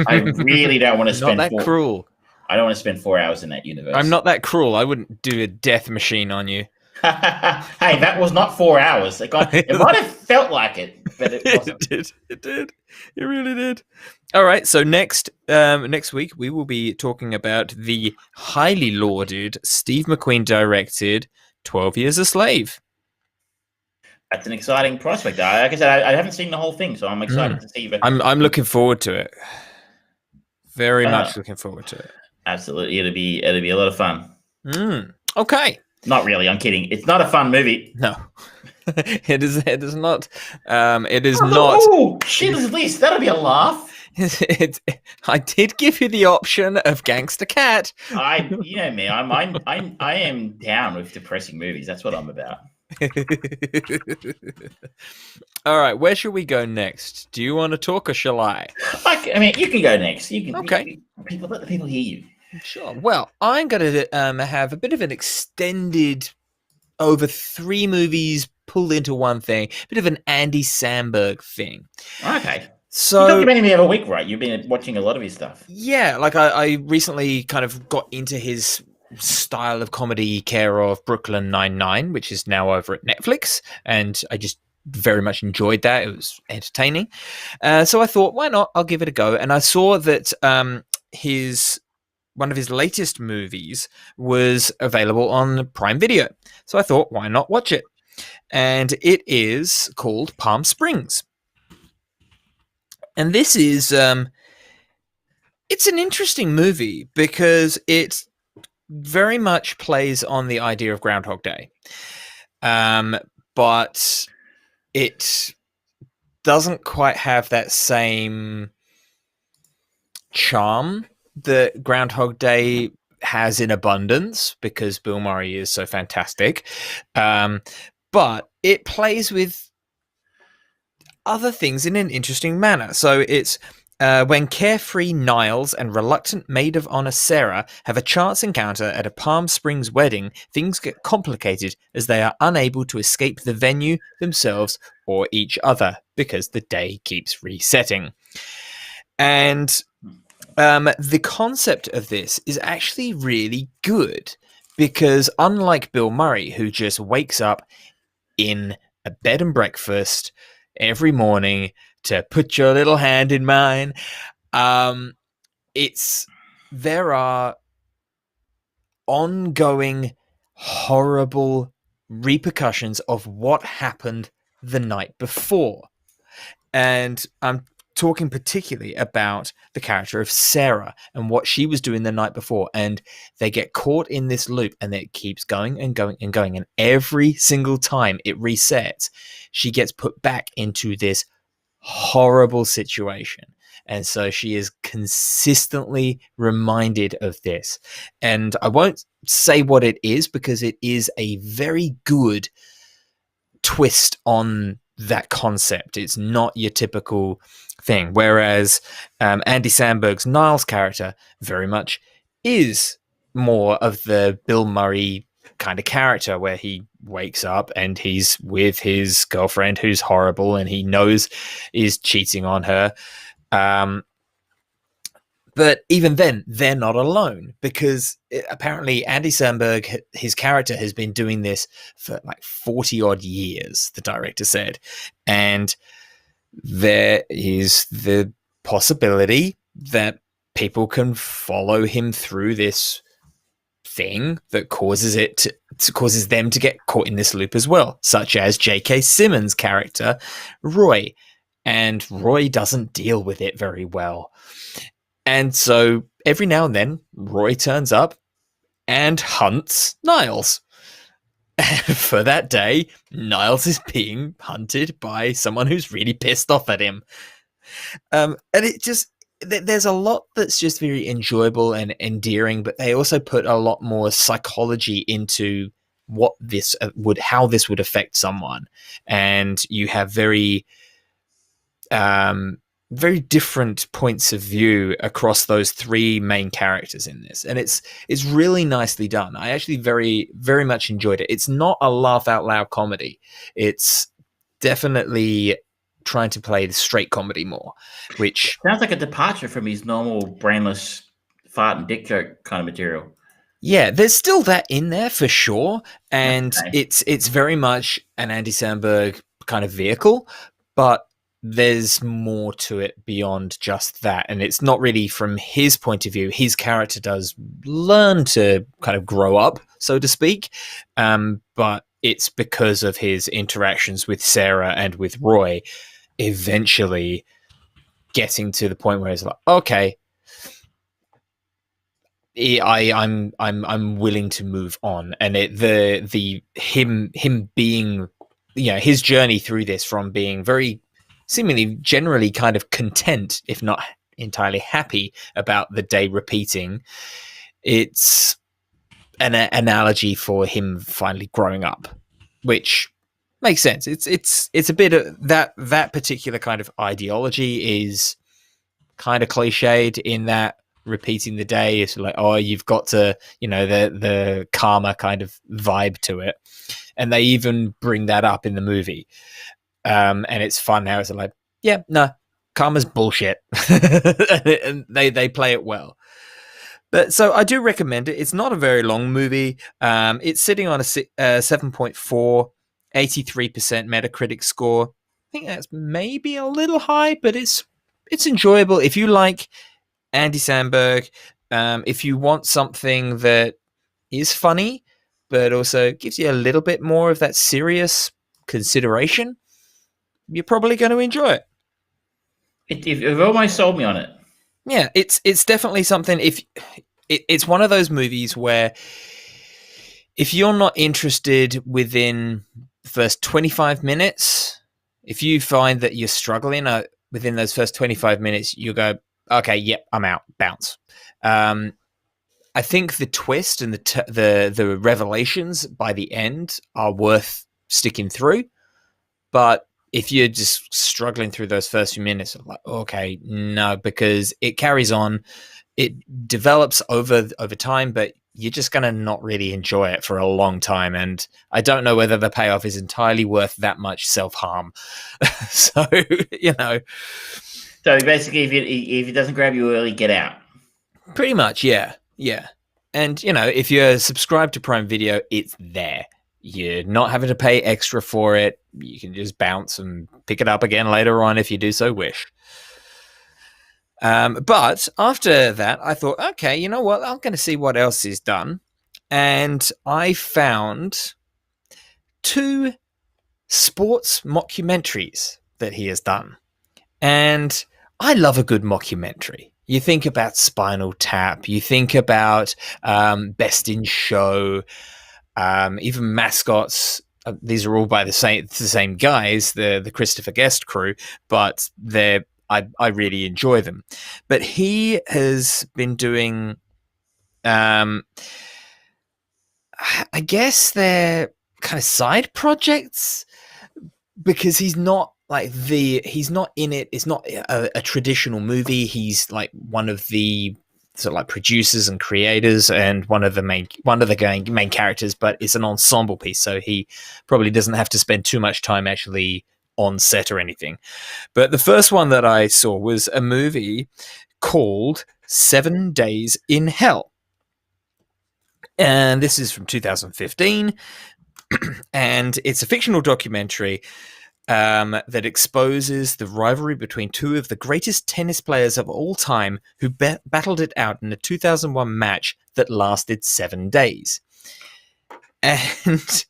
I really don't want to spend not that cruel. I don't want to spend 4 hours in that universe. I'm not that cruel. I wouldn't do a death machine on you. Hey, that was not 4 hours. It might have felt like it, but it wasn't. It did. It really did. All right. So next week we will be talking about the highly lauded Steve McQueen directed 12 Years a Slave. That's an exciting prospect. Like I said, I haven't seen the whole thing, so I'm excited to see. But I'm looking forward to it. Very much looking forward to it. Absolutely, it'll be a lot of fun. Okay. Not really. I'm kidding. It's not a fun movie. No, it is. It is not. It is not. Oh, Schindler's List. That'll be a laugh. I did give you the option of Gangster Cat. You know me. I am down with depressing movies. That's what I'm about. All right, where should we go next? Do you want to talk, or shall I? I mean, you can go next. You can. Okay. Let the people hear you. Sure. Well, I'm going to have a bit of an extended, over 3 movies pulled into one thing, a bit of an Andy Samberg thing. Okay. So, you're documenting me every week, right? You've been watching a lot of his stuff. Yeah, like I recently kind of got into his style of comedy, care of Brooklyn Nine-Nine, which is now over at Netflix, and I just very much enjoyed that. It was entertaining. So I thought, why not? I'll give it a go. And I saw that one of his latest movies was available on Prime Video. So I thought, why not watch it? And it is called Palm Springs. And this is it's an interesting movie because it very much plays on the idea of Groundhog Day. But it doesn't quite have that same charm that Groundhog Day has in abundance because Bill Murray is so fantastic. But it plays with other things in an interesting manner. So it's when carefree Niles and reluctant maid of honor Sarah have a chance encounter at a Palm Springs wedding, things get complicated as they are unable to escape the venue, themselves, or each other because the day keeps resetting. And the concept of this is actually really good because unlike Bill Murray, who just wakes up in a bed and breakfast every morning to put your little hand in mine, there are ongoing horrible repercussions of what happened the night before. And I'm talking particularly about the character of Sarah and what she was doing the night before. And they get caught in this loop, and it keeps going and going and going. And every single time it resets, she gets put back into this horrible situation. And so she is consistently reminded of this. And I won't say what it is, because it is a very good twist on that concept. It's not your typical thing. Whereas Andy Samberg's Niles character very much is more of the Bill Murray kind of character, where he wakes up and he's with his girlfriend who's horrible and he knows is cheating on her. But even then, they're not alone, because apparently Andy Samberg, his character, has been doing this for like 40 odd years, the director said. And there is the possibility that people can follow him through this thing that causes causes them to get caught in this loop as well, such as J.K. Simmons' character, Roy. And Roy doesn't deal with it very well. And so every now and then, Roy turns up and hunts Niles. For that day, Niles is being hunted by someone who's really pissed off at him. And it just, there's a lot that's just very enjoyable and endearing, but they also put a lot more psychology into what this how this would affect someone. And you have very different points of view across those three main characters in this, and it's really nicely done. I actually very, very much enjoyed it. It's not a laugh out loud comedy. It's definitely trying to play the straight comedy more, which sounds like a departure from his normal brainless fart and dick joke kind of material. Yeah, there's still that in there for sure, and it's very much an Andy Samberg kind of vehicle, but there's more to it beyond just that. And it's not really from his point of view. His character does learn to kind of grow up, so to speak. But it's because of his interactions with Sarah and with Roy, eventually getting to the point where it's like, okay, I'm willing to move on. And him being, his journey through this, from being very seemingly generally kind of content, if not entirely happy about the day repeating, it's an analogy for him finally growing up, which makes sense. It's a bit of that particular kind of ideology is kind of cliched in that repeating the day is like, oh, you've got to, the karma kind of vibe to it. And they even bring that up in the movie. And it's fun now. It's like, yeah, no, karma's bullshit. And they play it well. But so I do recommend it. It's not a very long movie. It's sitting on a 7.4, 83% Metacritic score. I think that's maybe a little high, but it's enjoyable. If you like Andy Samberg, if you want something that is funny, but also gives you a little bit more of that serious consideration, you're probably going to enjoy it. You've almost sold me on it. Yeah, it's definitely something. It's one of those movies where if you're not interested within the first 25 minutes, if you find that you're struggling within those first 25 minutes, you go, okay, yep, I'm out, bounce. I think the twist and the revelations by the end are worth sticking through, but if you're just struggling through those first few minutes, like, okay, no, because it carries on, it develops over time, but you're just going to not really enjoy it for a long time. And I don't know whether the payoff is entirely worth that much self-harm. So, So basically, if it doesn't grab you early, get out. Pretty much, yeah. Yeah. And, if you're subscribed to Prime Video, it's there. You're not having to pay extra for it. You can just bounce and pick it up again later on if you do so wish. But after that, I thought, okay, you know what? I'm going to see what else is done. And I found 2 sports mockumentaries that he has done. And I love a good mockumentary. You think about Spinal Tap, you think about Best in Show, even Mascots. These are all by the same guys, the Christopher Guest crew, but I really enjoy them. But he has been doing, I guess they're kind of side projects, because he's not in it. It's not a traditional movie. He's like one of the sort of like producers and creators, and one of the main characters, but it's an ensemble piece, so he probably doesn't have to spend too much time actually on set or anything. But the first one that I saw was a movie called 7 Days in Hell, and this is from 2015, and it's a fictional documentary that exposes the rivalry between two of the greatest tennis players of all time, who battled it out in a 2001 match that lasted 7 days. And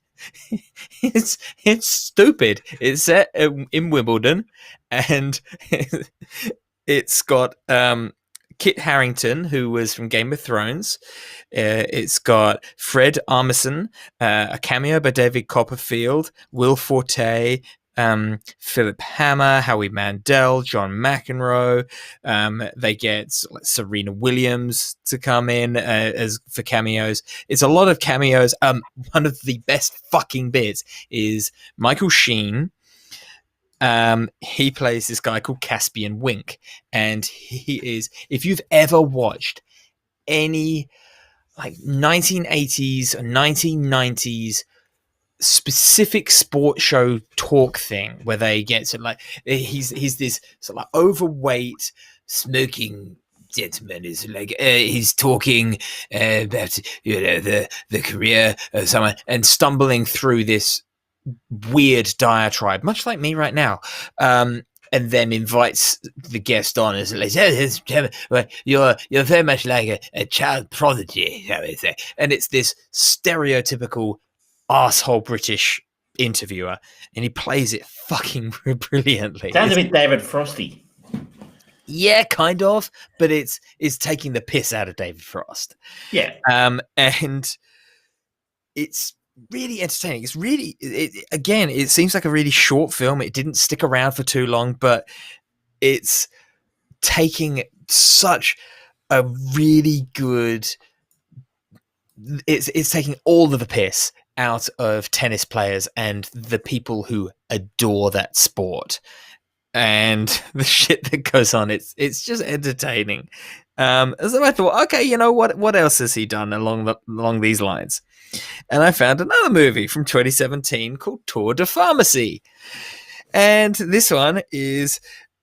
it's stupid. It's set in Wimbledon, and it's got Kit Harington, who was from Game of Thrones. It's got Fred Armisen, a cameo by David Copperfield, Will Forte, Philip Hammer, Howie Mandel, John McEnroe. They get Serena Williams to come in as for cameos. It's a lot of cameos. One of the best fucking bits is Michael Sheen. He plays this guy called Caspian Wink, and he is, if you've ever watched any like 1980s or 1990s specific sports show talk thing where they get to like, he's this sort of like overweight smoking gentleman, is like he's talking about the career of someone and stumbling through this weird diatribe, much like me right now, and then invites the guest on as like, you're very much like a child prodigy, shall we say. And it's this stereotypical asshole British interviewer, and he plays it fucking brilliantly. Sounds a bit David Frosty. Yeah, kind of, but it's taking the piss out of David Frost. Yeah. And it's really entertaining. It's really, again, it seems like a really short film. It didn't stick around for too long, but it's taking such a really good, it's taking all of the piss out of tennis players and the people who adore that sport, and the shit that goes on. It's just entertaining. So I thought, okay, you know what else has he done along these lines? And I found another movie from 2017 called Tour de Pharmacy. And this one is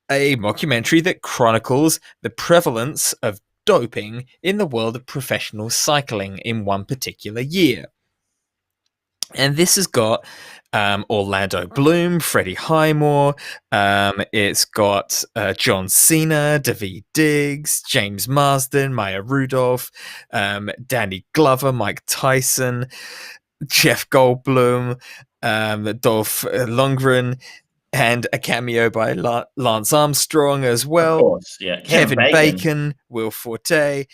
a mockumentary that chronicles the prevalence of doping in the world of professional cycling in one particular year. And this has got Orlando Bloom, Freddie Highmore. It's got John Cena, Daveed Diggs, James Marsden, Maya Rudolph, Danny Glover, Mike Tyson, Jeff Goldblum, Dolph Lundgren, and a cameo by Lance Armstrong as well. Of course, yeah. Kevin Bacon, Will Forte.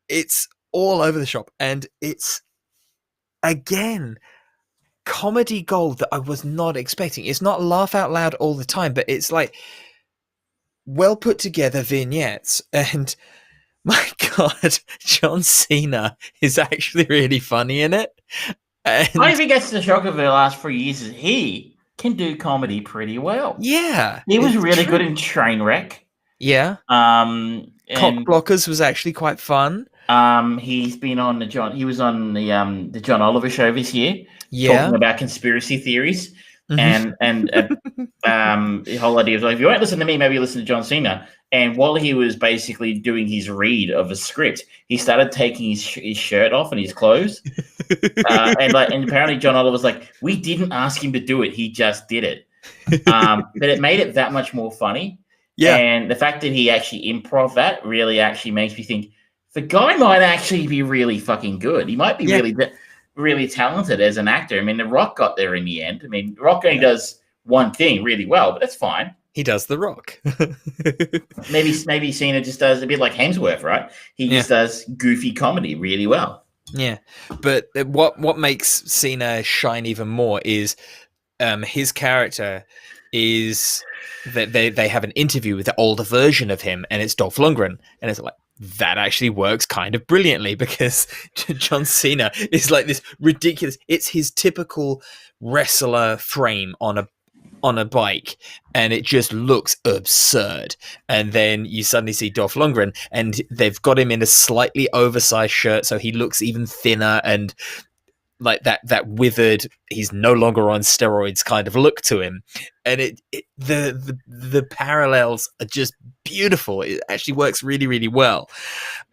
It's all over the shop, and it's, again, comedy gold that I was not expecting. It's not laugh out loud all the time, but it's like well put together vignettes. And my God, John Cena is actually really funny in it. And I think that's the shock of the last 3 years, is he can do comedy pretty well. Yeah, he was really good in Trainwreck. Yeah. Cock Blockers was actually quite fun. He's been on he was on the John Oliver show this year, talking about conspiracy theories. And the whole idea of like, if you won't listen to me, maybe listen to John Cena. And while he was basically doing his read of a script, he started taking his shirt off and his clothes. And apparently John Oliver was like, we didn't ask him to do it, he just did it. But it made it that much more funny. Yeah. And the fact that he actually improv that really actually makes me think the guy might actually be really fucking good. He might be really talented as an actor. I mean, The Rock got there in the end. I mean, The Rock only does one thing really well, but that's fine. He does The Rock. Maybe Cena just does a bit like Hemsworth, right? He just does goofy comedy really well. Yeah, but what makes Cena shine even more is his character is that they have an interview with the older version of him, and it's Dolph Lundgren, and it's like that actually works kind of brilliantly because John Cena is like this ridiculous. It's his typical wrestler frame on a bike, and it just looks absurd. And then you suddenly see Dolph Lundgren, and they've got him in a slightly oversized shirt, so he looks even thinner and like that withered, he's no longer on steroids kind of look to him. And the parallels are just beautiful. It actually works really, really well.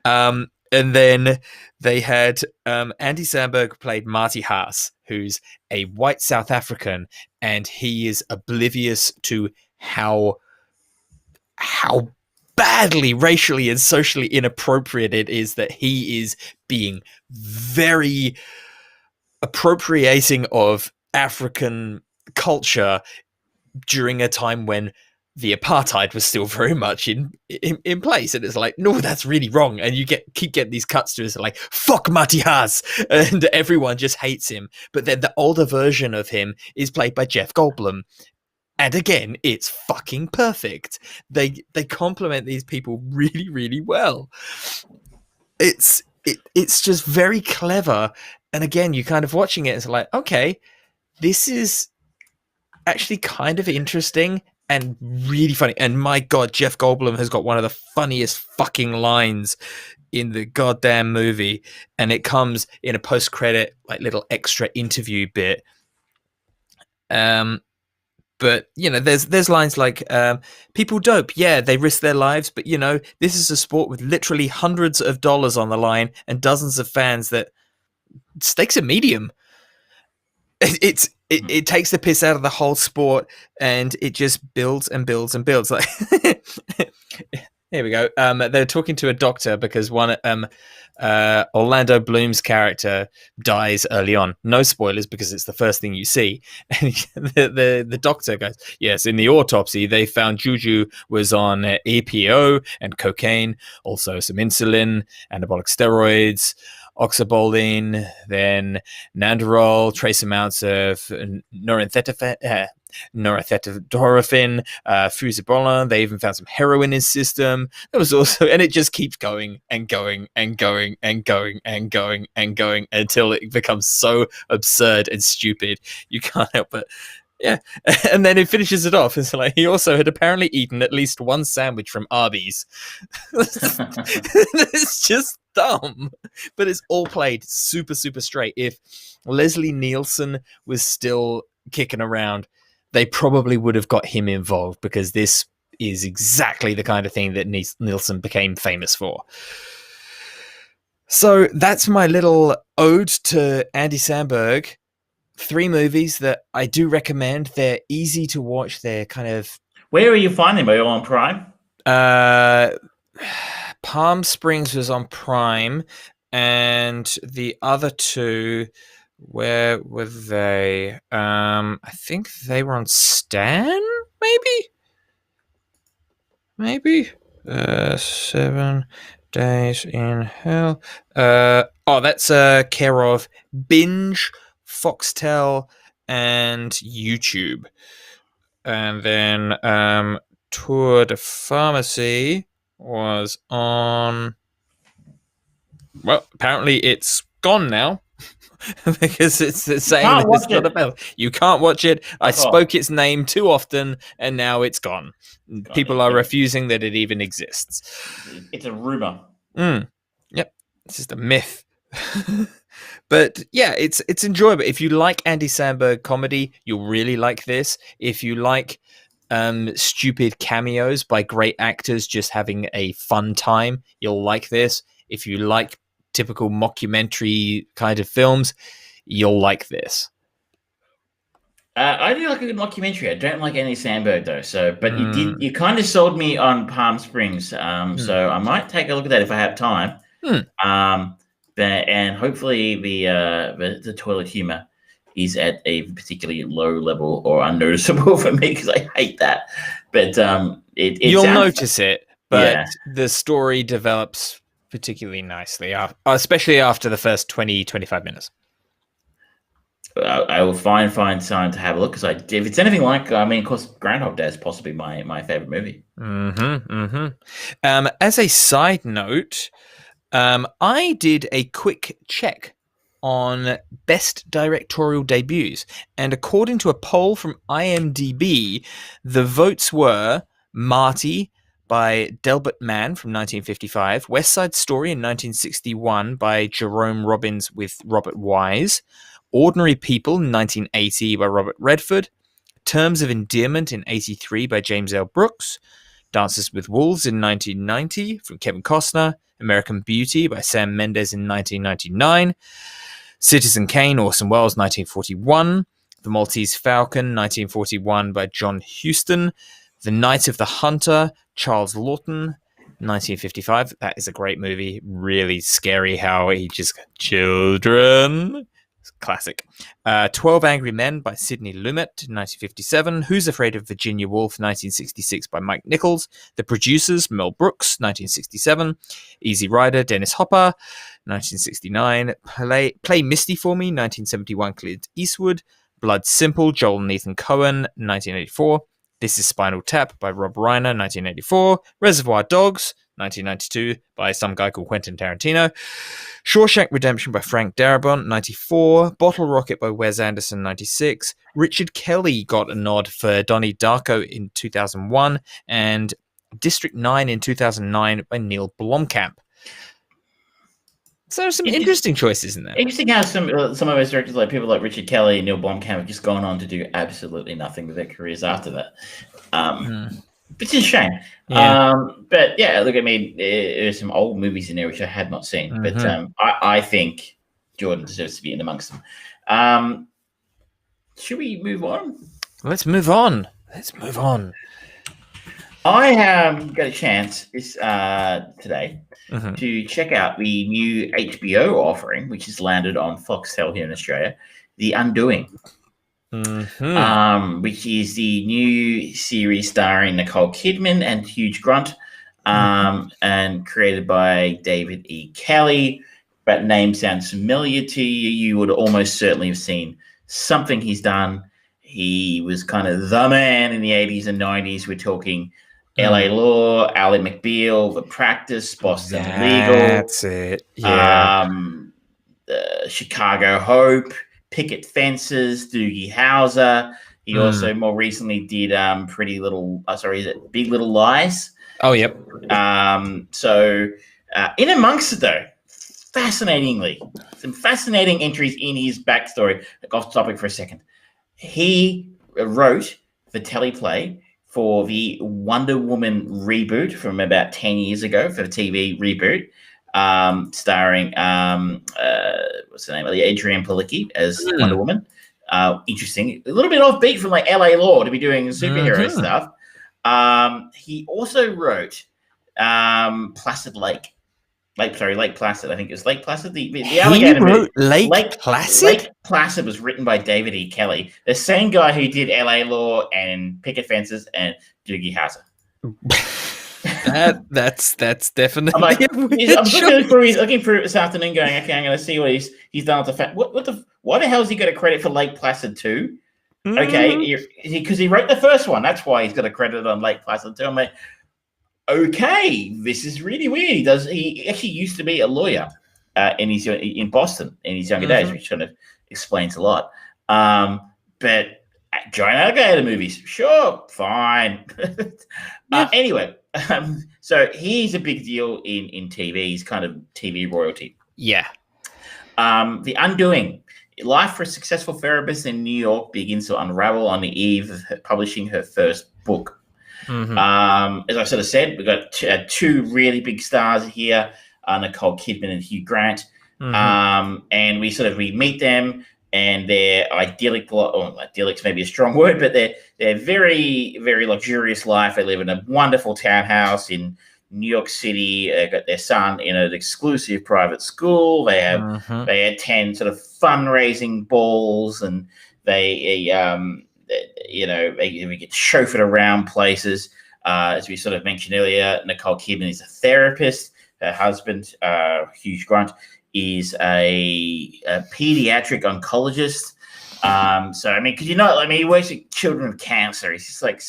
And then they had Andy Samberg played Marty Haas, who's a white South African, and he is oblivious to how badly racially and socially inappropriate it is that he is being very appropriating of African culture during a time when the apartheid was still very much in place. And it's like, no, that's really wrong. And you keep getting these cuts to us like, fuck Marty Haas, and everyone just hates him. But then the older version of him is played by Jeff Goldblum. And again, it's fucking perfect. They complement these people really, really well. It's just very clever. And again, you kind of watching it, it's like, okay, this is actually kind of interesting and really funny. And my God, Jeff Goldblum has got one of the funniest fucking lines in the goddamn movie. And it comes in a post-credit, like little extra interview bit. But, you know, there's lines like, people dope. Yeah, they risk their lives. But, you know, this is a sport with literally hundreds of dollars on the line and dozens of fans that stakes are medium. It takes the piss out of the whole sport, and it just builds and builds and builds. Like, here we go. They're talking to a doctor because one Orlando Bloom's character dies early on. No spoilers because it's the first thing you see. And the doctor goes, yes, in the autopsy they found Juju was on EPO and cocaine, also some insulin, anabolic steroids, oxaboline, then Nandrol, trace amounts of norepinephrine, fusibolin. They even found some heroin in his system. There was also, and it just keeps going and going and going and going and going and going until it becomes so absurd and stupid you can't help it. Yeah, and then it finishes it off. It's like he also had apparently eaten at least one sandwich from Arby's. It's just dumb, but it's all played super, super straight. If Leslie Nielsen was still kicking around, they probably would have got him involved because this is exactly the kind of thing that Nielsen became famous for. So that's my little ode to Andy Samberg. 3 movies that I do recommend. They're easy to watch. They're kind of... Where are you finding them? Are you on Prime? Palm Springs was on Prime, and the other 2, where were they? I think they were on Stan, maybe. 7 Days in Hell. That's care of Binge, Foxtel, and YouTube. And then Tour de Pharmacy was on... Well, apparently it's gone now. Because it's the same as not available. You can't watch it. I spoke its name too often, and now it's gone. People are refusing that it even exists. It's a rumor. Yep, it's just a myth. But yeah, it's enjoyable. If you like Andy Samberg comedy, you'll really like this. If you like stupid cameos by great actors just having a fun time, you'll like this. If you like typical mockumentary kind of films, you'll like this. I do like a good mockumentary. I don't like Andy Samberg though. So, but you kind of sold me on Palm Springs. So I might take a look at that if I have time. And hopefully the toilet humor is at a particularly low level or unnoticeable for me because I hate that. but You'll sounds, notice it, but yeah. the story develops particularly nicely, especially after the first 20-25 minutes. I will find time to have a look because if it's anything like, I mean, of course, Groundhog Day is possibly my favorite movie. As a side note, I did a quick check on best directorial debuts, and according to a poll from IMDb, the votes were Marty by Delbert Mann from 1955, West Side Story in 1961 by Jerome Robbins with Robert Wise, Ordinary People in 1980 by Robert Redford, Terms of Endearment in 83 by James L. Brooks, Dances with Wolves in 1990 from Kevin Costner, American Beauty by Sam Mendes in 1999, Citizen Kane, Orson Welles, 1941, The Maltese Falcon, 1941 by John Huston, The Night of the Hunter, Charles Lawton, 1955. That is a great movie. Really scary how he just children. Classic. 12 Angry Men by Sidney Lumet, 1957. Who's Afraid of Virginia Woolf, 1966 by Mike Nichols. The Producers, Mel Brooks, 1967. Easy Rider, Dennis Hopper, 1969. Play Misty for Me, 1971, Clint Eastwood. Blood Simple, Joel and Ethan Coen, 1984. This is Spinal Tap by Rob Reiner, 1984. Reservoir Dogs, 1992 by some guy called Quentin Tarantino. Shawshank Redemption by Frank Darabont, 94. Bottle Rocket by Wes Anderson, 96. Richard Kelly got a nod for Donnie Darko in 2001. And District 9 in 2009 by Neil Blomkamp. So some interesting choices in there. Interesting how some of those directors, like people like Richard Kelly and Neil Blomkamp, have just gone on to do absolutely nothing with their careers after that. It's a shame. Yeah. But yeah, look, I mean, there's some old movies in there which I had not seen, but I think Jordan deserves to be in amongst them. Should we move on? Let's move on. I got a chance today to check out the new HBO offering, which has landed on Foxtel here in Australia, The Undoing. Which is the new series starring Nicole Kidman and Hugh Grant, and created by David E. Kelly. That name sounds familiar to you. You would almost certainly have seen something he's done. He was kind of the man in the 80s and 90s. We're talking LA Law, Ally McBeal, The Practice, Boston Legal. That's it. Yeah. Chicago Hope, Picket Fences, Doogie Howser. He also more recently did Big Little Lies? Oh, yep. So in amongst it, though, fascinatingly, some fascinating entries in his backstory. Off topic for a second. He wrote the teleplay for the Wonder Woman reboot from about 10 years ago, for the TV reboot, starring what's the name? Adrienne Palicki as Wonder Woman. Interesting. A little bit offbeat from like LA Law to be doing superhero stuff. He also wrote Placid Lake. Lake Placid. I think it was Lake Placid. The alligator movie. Lake Placid? Lake Placid was written by David E. Kelly, the same guy who did LA Law and Picket Fences and Doogie Howser. That's definitely. I'm looking through it this afternoon, going, okay, I'm going to see what he's done with the why the hell is he got a credit for Lake Placid 2? Okay, because he wrote the first one. That's why he's got a credit on Lake Placid 2. I'm like, okay, this is really weird. He actually used to be a lawyer in Boston in his younger days, which kind of explains a lot. But giant alligator movies, sure, fine. Anyway, so he's a big deal in TV. He's kind of TV royalty. Yeah. The Undoing. Life for a successful therapist in New York begins to unravel on the eve of publishing her first book. As I sort of said, we've got two really big stars here, Nicole Kidman and Hugh Grant. And we meet them, and they're idyllic. Idyllic's maybe a strong word, but they're very, very luxurious life. They live in a wonderful townhouse in New York City. They've got their son in an exclusive private school. They attend sort of fundraising balls, and they we get chauffeured around places. As we sort of mentioned earlier, Nicole Kidman is a therapist. Her husband, Hugh Grant, is a pediatric oncologist. So, I mean, because he works with children with cancer. He's just like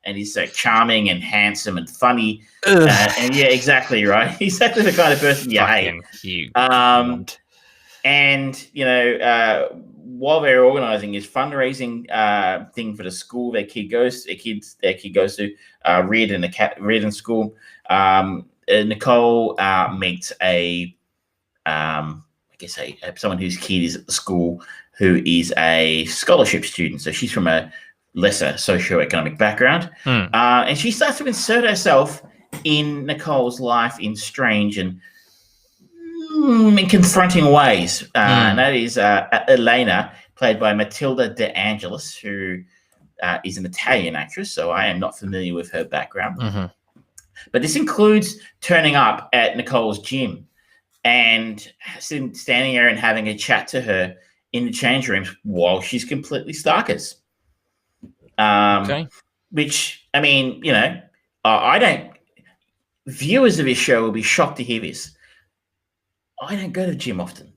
and he's so charming and handsome and funny. And yeah, exactly right. He's exactly the kind of person you hate. Hugh. And while they're organising his fundraising thing for the school their kid goes to, Reardon School, Nicole meets someone whose kid is at the school who is a scholarship student. So she's from a lesser socioeconomic background, and she starts to insert herself in Nicole's life in strange and in confronting ways. And that is Elena, played by Matilda De Angelis, who is an Italian actress, so I am not familiar with her background. But this includes turning up at Nicole's gym and standing there and having a chat to her in the change rooms while she's completely starkers. Which, I mean, viewers of this show will be shocked to hear this. I don't go to the gym often.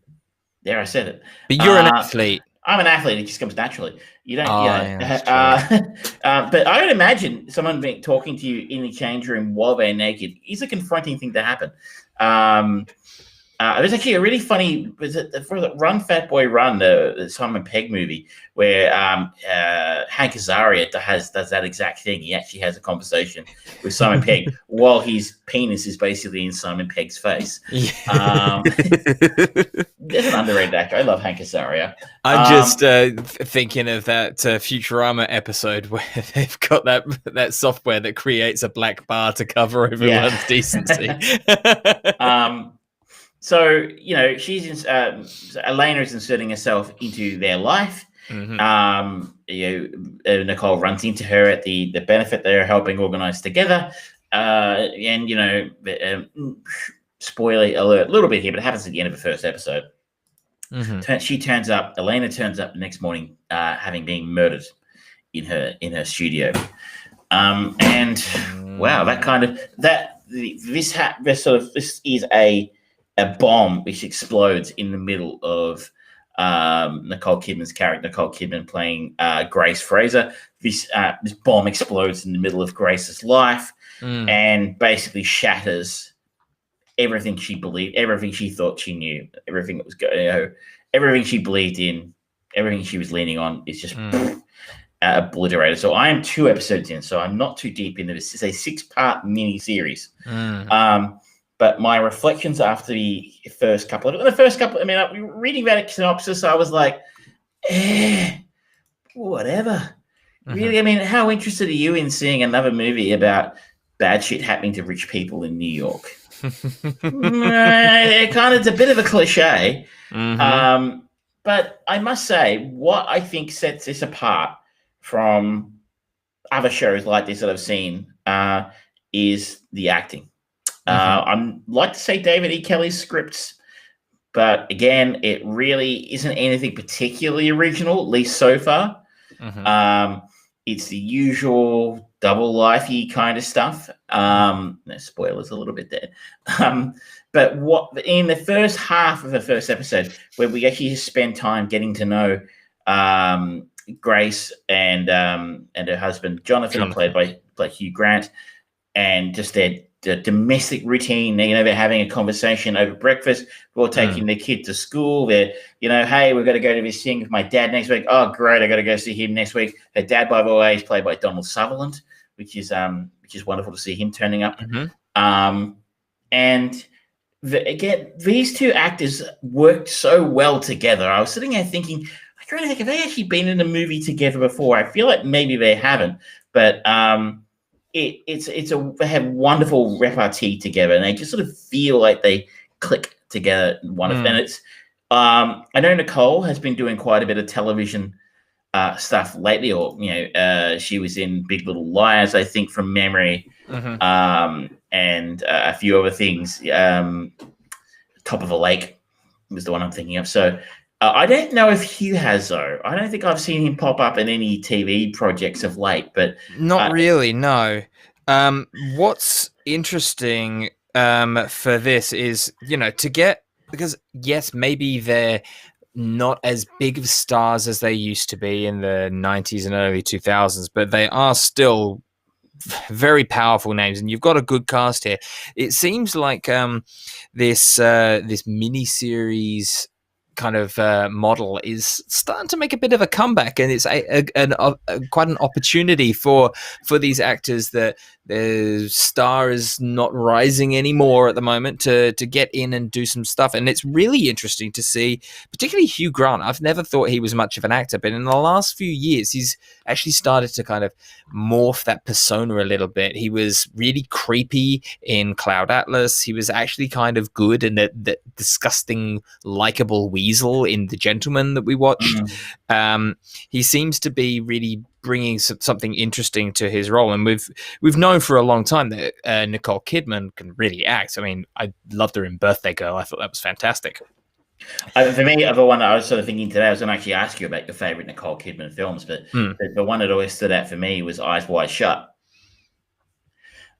There, I said it. But you're an athlete. I'm an athlete. It just comes naturally. You don't. But I would imagine someone talking to you in the change room while they're naked is a confronting thing to happen. It was actually a really funny. Was it for the Run Fat Boy Run, the Simon Pegg movie, where Hank Azaria does that exact thing. He actually has a conversation with Simon Pegg while his penis is basically in Simon Pegg's face. There's an underrated actor. I love Hank Azaria. I'm just thinking of that Futurama episode where they've got that software that creates a black bar to cover everyone's decency. So, she's Elena is inserting herself into their life. Nicole runs into her at the benefit they're helping organize together. Spoiler alert, a little bit here, but it happens at the end of the first episode. She turns up. Elena turns up the next morning, having been murdered in her studio. Wow, this is a bomb which explodes in the middle of Nicole Kidman's character, Nicole Kidman playing Grace Fraser. This bomb explodes in the middle of Grace's life and basically shatters everything she believed, everything she thought she knew, everything that was going, everything she believed in, everything she was leaning on is just obliterated. So I am 2 episodes in, so I'm not too deep into this. It's a 6-part mini series. But my reflections after the first couple, reading that synopsis, I was like, whatever. Really, I mean, how interested are you in seeing another movie about bad shit happening to rich people in New York? It's a bit of a cliche. But I must say, what I think sets this apart from other shows like this that I've seen is the acting. I'd like to say David E. Kelly's scripts, but again, it really isn't anything particularly original, at least so far. It's the usual double lifey kind of stuff. No spoilers a little bit there. But what in the first half of the first episode, where we actually spend time getting to know Grace and her husband Jonathan, played by Hugh Grant, and just their domestic routine. They're having a conversation over breakfast before taking their kid to school. They're, hey, we've got to go to this thing with my dad next week. Oh, great, I got to go see him next week. Her dad, by the way, is played by Donald Sutherland, which is wonderful to see him turning up. Again, these 2 actors worked so well together. I was sitting there thinking, I don't think have they actually been in a movie together before? I feel like maybe they haven't, but they have wonderful repartee together, and they just sort of feel like they click together. And it's I know Nicole has been doing quite a bit of television stuff lately, or she was in Big Little Liars, I think, from memory, and a few other things. Top of a Lake was the one I'm thinking of. So I don't know if Hugh has, though. I don't think I've seen him pop up in any TV projects of late. But Not really, no. What's interesting for this is, to get, because yes, maybe they're not as big of stars as they used to be in the 90s and early 2000s, but they are still very powerful names, and you've got a good cast here. It seems like this mini series kind of model is starting to make a bit of a comeback, and it's quite an opportunity for these actors that the star is not rising anymore at the moment to get in and do some stuff. And it's really interesting to see, particularly Hugh Grant. I've never thought he was much of an actor, but in the last few years he's actually started to kind of morph that persona a little bit. He was really creepy in Cloud Atlas. He was actually kind of good in that disgusting likable weasel in The Gentleman that we watched. He seems to be really bringing something interesting to his role, and we've known for a long time that Nicole Kidman can really act. I mean, I loved her in Birthday Girl. I thought that was fantastic. For me, the one I was sort of thinking today, I was going to actually ask you about your favorite Nicole Kidman films, but the one that always stood out for me was Eyes Wide Shut.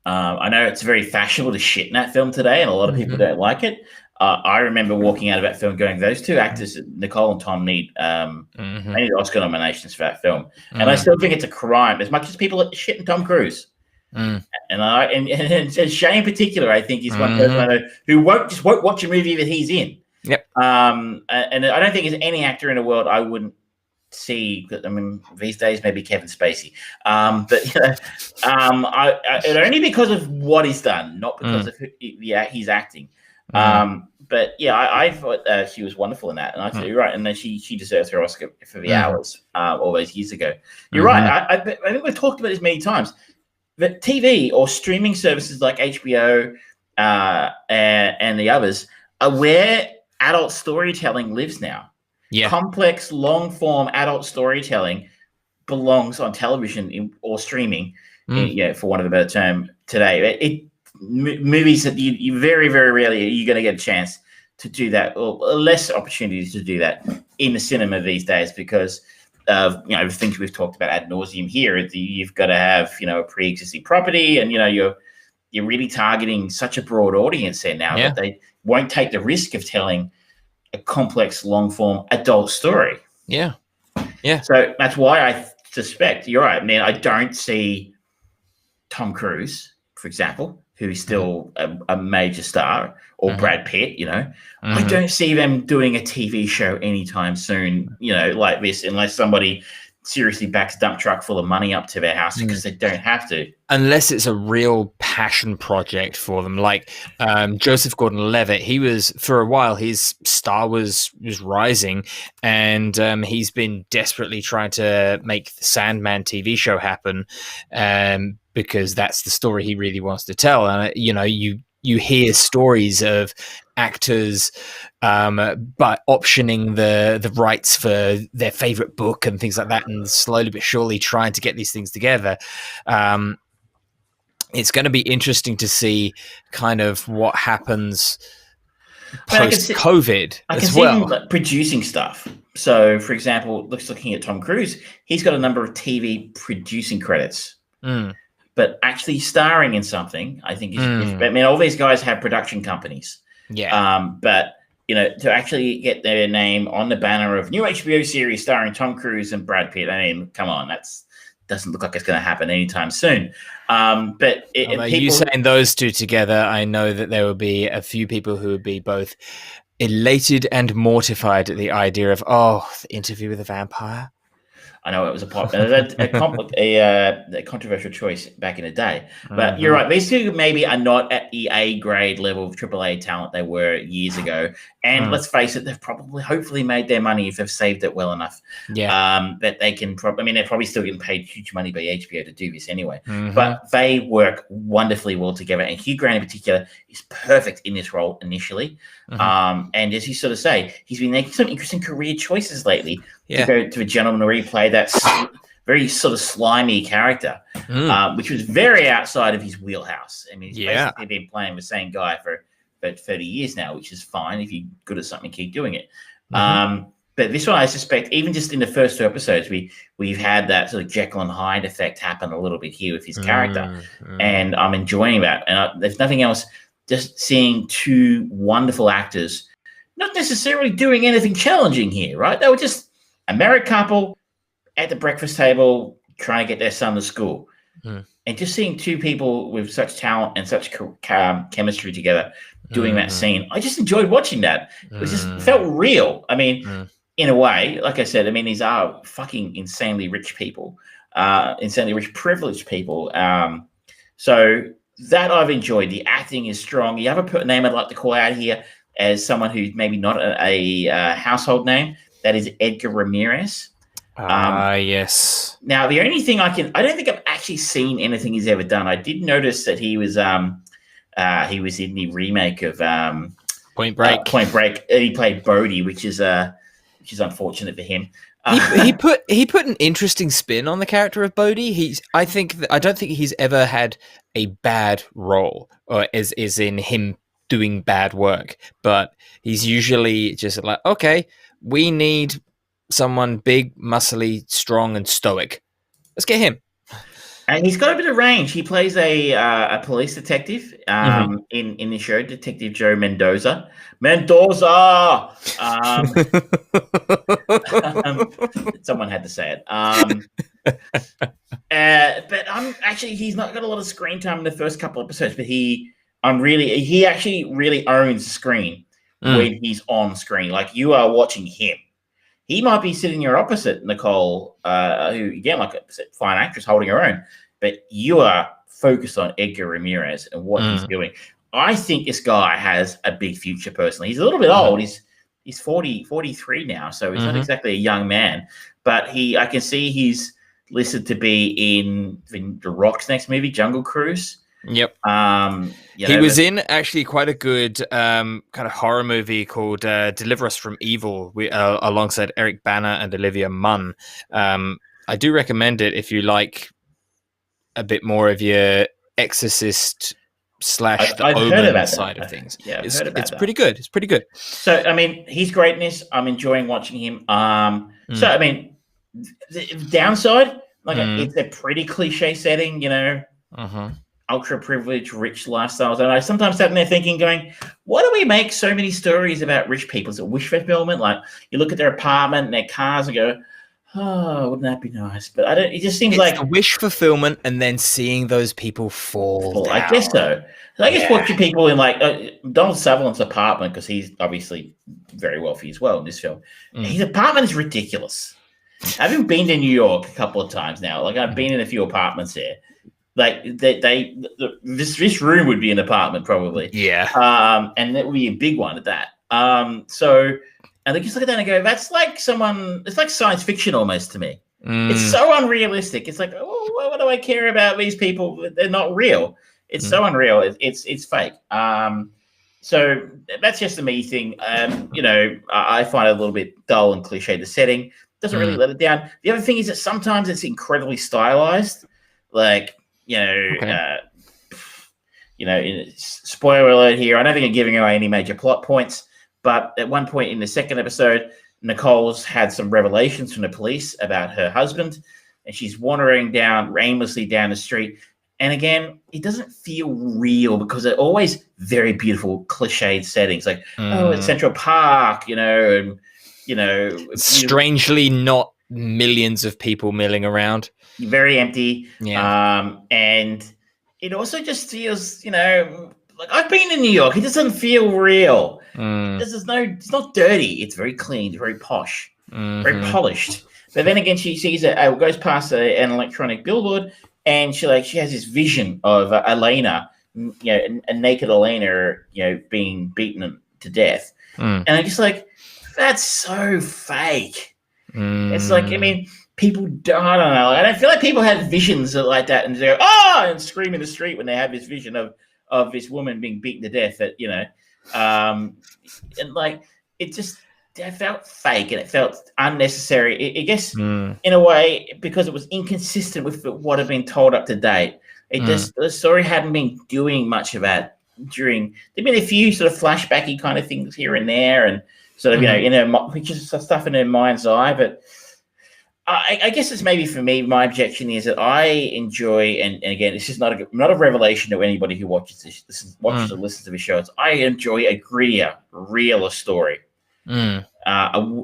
I know it's very fashionable to shit in that film today, and a lot of people don't like it. I remember walking out of that film going, those two actors, Nicole and Tom, need Oscar nominations for that film. And I still think it's a crime, as much as people shit in Tom Cruise. And Shay in particular, I think, is one person I know who won't watch a movie that he's in. Yep. And I don't think there's any actor in the world I wouldn't see. I mean, these days maybe Kevin Spacey, but only because of what he's done, not because of he's acting. But yeah, I thought she was wonderful in that, and I thought you're right. And then she deserves her Oscar for The Hours all those years ago. You're right. I think we've talked about this many times. That TV or streaming services like HBO and the others are where adult storytelling lives now. Yeah. Complex, long-form adult storytelling belongs on television or streaming, for want of a better term, today. Movies that you very, very rarely are you going to get a chance to do that, or less opportunities to do that in the cinema these days because of things we've talked about ad nauseum here. You've got to have a pre-existing property, and you're really targeting such a broad audience there now that they won't take the risk of telling a complex, long-form adult story. Yeah. So that's why I suspect you're right. Man, I don't see Tom Cruise, for example, who is still a major star, or Brad Pitt, I don't see them doing a TV show anytime soon, like this, unless somebody seriously backs a dump truck full of money up to their house because they don't have to. Unless it's a real passion project for them. Like Joseph Gordon-Levitt, he was, for a while, his star was rising, and he's been desperately trying to make the Sandman TV show happen, because that's the story he really wants to tell. And, you hear stories of actors but optioning the rights for their favorite book and things like that, and slowly but surely trying to get these things together. It's going to be interesting to see kind of what happens post-COVID as well. I can see him producing stuff. So, for example, looking at Tom Cruise, he's got a number of TV producing credits. But actually starring in something, I think, I mean, all these guys have production companies. Yeah. But, to actually get their name on the banner of new HBO series starring Tom Cruise and Brad Pitt, I mean, come on, doesn't look like it's going to happen anytime soon. But you saying those two together, I know that there will be a few people who would be both elated and mortified at the idea of, the Interview with a Vampire. I know it was a controversial choice back in the day, but you're right. These two maybe are not at the A grade level of AAA talent they were years ago. And let's face it, they've hopefully made their money if they've saved it well enough. That they can they're probably still getting paid huge money by HBO to do this anyway. But they work wonderfully well together. And Hugh Grant in particular is perfect in this role initially. And as you sort of say, he's been making some interesting career choices lately. To go to The Gentleman where he played that very sort of slimy character, which was very outside of his wheelhouse. I mean, he's basically been playing the same guy for about 30 years now, which is fine. If you're good at something, keep doing it. But this one, I suspect, even just in the first 2 episodes, we've had that sort of Jekyll and Hyde effect happen a little bit here with his character, and I'm enjoying that. And there's nothing else. Just seeing two wonderful actors, not necessarily doing anything challenging here, right? They were just a married couple at the breakfast table trying to get their son to school. And just seeing two people with such talent and such chemistry together doing that scene, I just enjoyed watching that. It felt real. I mean, in a way, like I said, I mean, these are fucking insanely rich people, insanely rich, privileged people. So that I've enjoyed. The acting is strong. The other name I'd like to call out here as someone who's maybe not a household name, that is Edgar Ramirez. Yes. Now, the only thing I don't think I've actually seen anything he's ever done. I did notice that he was in the remake of Point Break. Point Break. He played Bodhi, which is unfortunate for him. He put an interesting spin on the character of Bodhi. I don't think he's ever had a bad role, or is in him doing bad work. But he's usually just like, okay, we need someone big, muscly, strong, and stoic. Let's get him. And he's got a bit of range. He plays a police detective in the show, Detective Joe Mendoza. Someone had to say it. But he's not got a lot of screen time in the first couple episodes, but he actually really owns the screen when he's on screen. Like, you are watching him. He might be sitting here opposite Nicole, who, again, like a fine actress holding her own, but you are focused on Edgar Ramirez and what he's doing. I think this guy has a big future personally. He's a little bit old. He's 43 now, so he's not exactly a young man, but I can see he's listed to be in The Rock's next movie, Jungle Cruise. Yep. He was in actually quite a good kind of horror movie called Deliver Us from Evil, alongside Eric Bana and Olivia Munn. I do recommend it if you like a bit more of your Exorcist / the Omen side of things. Yeah, I've heard about it's pretty good. It's pretty good. So, I mean, he's great in this. I'm enjoying watching him. So, I mean, the downside, it's a pretty cliche setting, you know. Ultra privileged, rich lifestyles. And I sometimes sat in there thinking, going, why do we make so many stories about rich people? Is it wish fulfillment? Like, you look at their apartment and their cars and go, oh, wouldn't that be nice? But it just seems like a wish fulfillment, and then seeing those people fall down. I guess so. I guess watching people in Donald Sutherland's apartment, because he's obviously very wealthy as well in this film. His apartment is ridiculous. I've been to New York a couple of times now. Like, I've been in a few apartments there. Like, this room would be an apartment probably. Yeah. And that would be a big one at that. So, and they just look at that and go, that's like it's like science fiction almost to me. It's so unrealistic. It's like, oh, what do I care about these people? They're not real. It's so unreal. It's fake. So that's just a me thing. You know, I find it a little bit dull and cliche. The setting doesn't really let it down. The other thing is that sometimes it's incredibly stylized. Like, spoiler alert here. I don't think I'm giving away any major plot points, but at one point in the second episode, Nicole's had some revelations from the police about her husband, and she's wandering aimlessly down the street. And again, it doesn't feel real because they're always very beautiful, cliched settings, like it's Central Park, and strangely not millions of people milling around. Very empty. Yeah. And it also just feels, like I've been in New York. It doesn't feel real. It's not dirty. It's very clean, very posh, very polished. But then again, she sees goes past an electronic billboard, and she has this vision of Elena, a naked Elena, being beaten to death. And I'm just like, that's so fake. It's like, I mean, people don't, I don't know. I don't feel like people have visions like that and they go, and scream in the street when they have this vision of this woman being beaten to death. And like, it felt fake and it felt unnecessary. I guess in a way, because it was inconsistent with what had been told up to date. The story hadn't been doing much of that there'd been a few sort of flashbacky kind of things here and there, and sort of, in her, which is stuff in her mind's eye. But I guess it's maybe for me, my objection is that I enjoy, and again, this is not a revelation to anybody who watches or listens to the shows. I enjoy a grittier, realer story. A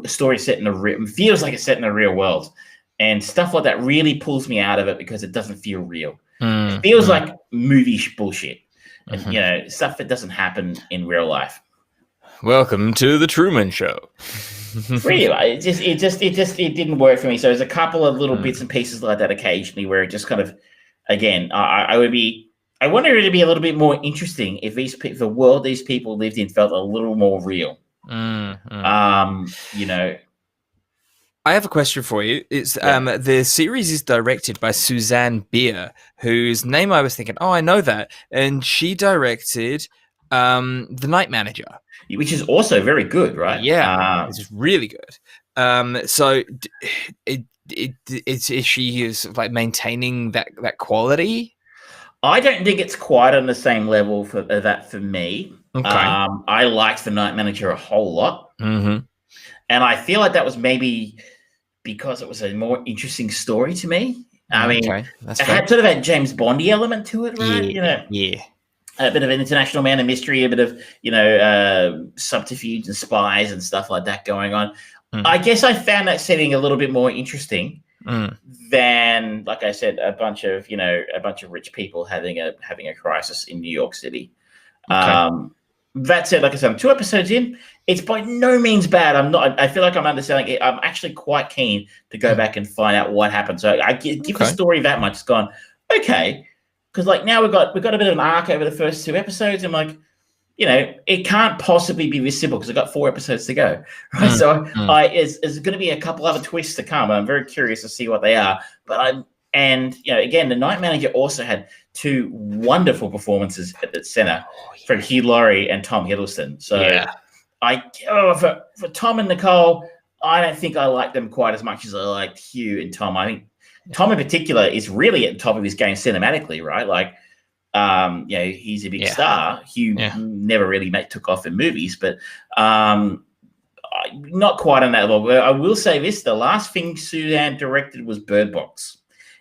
story set in feels like it's set in a real world, and stuff like that really pulls me out of it because it doesn't feel real. It feels like movie bullshit, and stuff that doesn't happen in real life. Welcome to the Truman Show. Really, it didn't work for me. So there's a couple of little bits and pieces like that occasionally where it just kind of, again, I wanted it to be a little bit more interesting if the world these people lived in felt a little more real. I have a question for you. It's the series is directed by Suzanne Bier, whose name I was thinking, I know that, and she directed The Night Manager, which is also very good, right? Yeah, it's really good. So, is she like maintaining that quality? I don't think it's quite on the same level for that for me. Okay. I liked The Night Manager a whole lot, and I feel like that was maybe because it was a more interesting story to me. I mean, it had sort of that James Bondy element to it, right? Yeah. A bit of an international man of mystery, a bit of, subterfuge and spies and stuff like that going on. I guess I found that setting a little bit more interesting than, like I said, a bunch of rich people having a crisis in New York City. That said, like I said, I'm 2 episodes in. It's by no means bad. I feel like I'm underselling it. I'm actually quite keen to go back and find out what happened. So I give the story that much. It's gone, okay. Because like now we've got a bit of an arc over the first 2 episodes. I'm like, it can't possibly be this simple because I've got 4 episodes to go. Right? So there's going to be a couple other twists to come. I'm very curious to see what they are. But again, The Night Manager also had 2 wonderful performances at the center from Hugh Laurie and Tom Hiddleston. So for Tom and Nicole, I don't think I like them quite as much as I liked Hugh and Tom. I think Tom in particular is really at the top of his game cinematically, right? Like, he's a big star. Hugh never really took off in movies, but not quite on that level. But I will say this: the last thing Suzanne directed was Bird Box.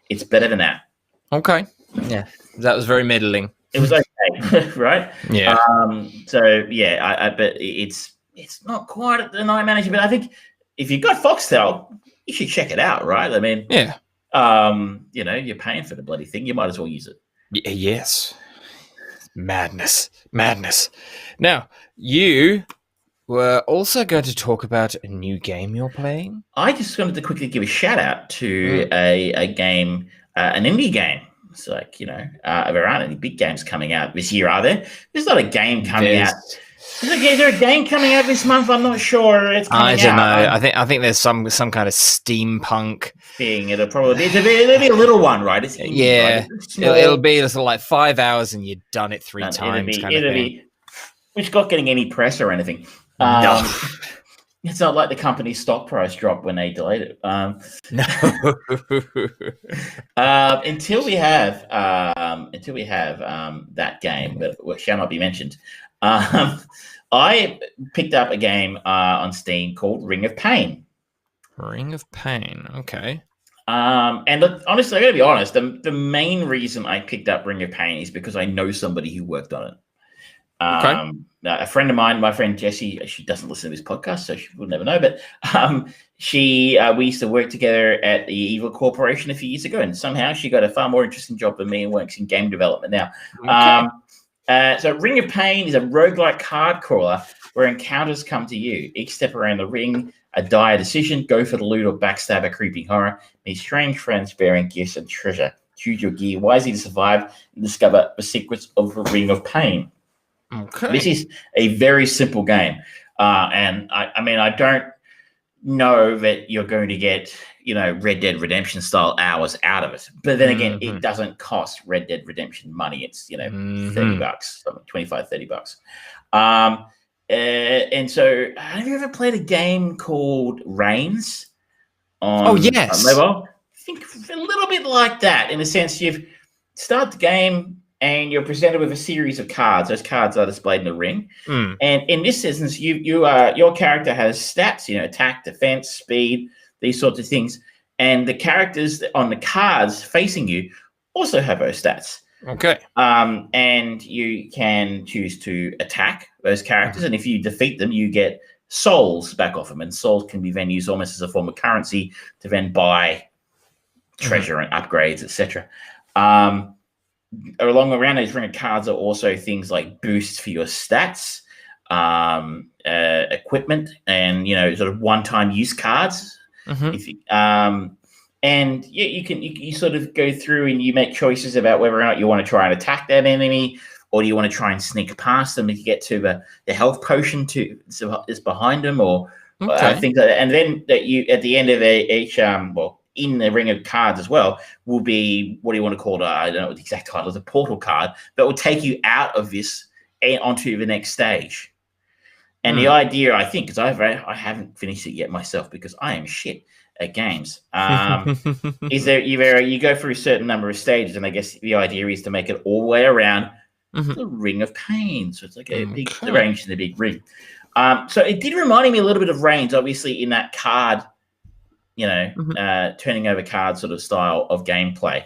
It's better than that. Okay. Yeah, that was very middling. It was okay, right? Yeah. But it's not quite at The Night Manager. But I think if you've got Foxtel, you should check it out, right? I mean, you're paying for the bloody thing. You might as well use it. Yes. Madness. Now, you were also going to talk about a new game you're playing. I just wanted to quickly give a shout out to a game, an indie game. It's like, there aren't any big games coming out this year, are there? There's not a game coming out. Is there a game coming out this month? I'm not sure. It's coming out. I don't know. I think there's some kind of steampunk thing. It'll be a little one, right? It's indie, right? It'll be sort of like 5 hours and you've done it 3 times. Which not getting any press or anything. No. It's not like the company's stock price dropped when they delayed it. No. Until we have that game, that shall not be mentioned. I picked up a game on Steam called Ring of Pain. Ring of Pain. Okay. And look, honestly, I got to be honest. The main reason I picked up Ring of Pain is because I know somebody who worked on it. A friend of mine, my friend Jessie, she doesn't listen to this podcast, so she will never know. But we used to work together at the Evil Corporation a few years ago, and somehow she got a far more interesting job than me and works in game development now. So Ring of Pain is a roguelike card crawler where encounters come to you. Each step around the ring, a dire decision, go for the loot or backstab a creeping horror, meet strange friends bearing gifts and treasure. Choose your gear wisely to survive and discover the secrets of the Ring of Pain. Okay. This is a very simple game. And I don't know that you're going to get, Red Dead Redemption style hours out of it. But then again, it doesn't cost Red Dead Redemption money. It's, $30, $25, $30. And so have you ever played a game called Reigns on mobile? I think a little bit like that, in a sense. You start the game, and you're presented with a series of cards. Those cards are displayed in the ring. Mm. And in this instance, your character has stats, attack, defense, speed, these sorts of things. And the characters on the cards facing you also have those stats. Okay. And you can choose to attack those characters. And if you defeat them, you get souls back off them. And souls can be then used almost as a form of currency to then buy treasure and upgrades, etc. Along around those ring of cards are also things like boosts for your stats, equipment, and sort of one-time use cards. And you sort of go through and you make choices about whether or not you want to try and attack that enemy, or do you want to try and sneak past them if you get to the health potion is behind them, or things like that. And then that you at the end of each in the ring of cards as well will be, what do you want to call it? I don't know what the exact title is, a portal card that will take you out of this and onto the next stage. And the idea, I think, because I haven't finished it yet myself because I am shit at games, is that you go through a certain number of stages, and I guess the idea is to make it all the way around the Ring of Pain. So it's like a big arranged in a big ring. So it did remind me a little bit of Reigns, obviously, in that card, turning over cards sort of style of gameplay.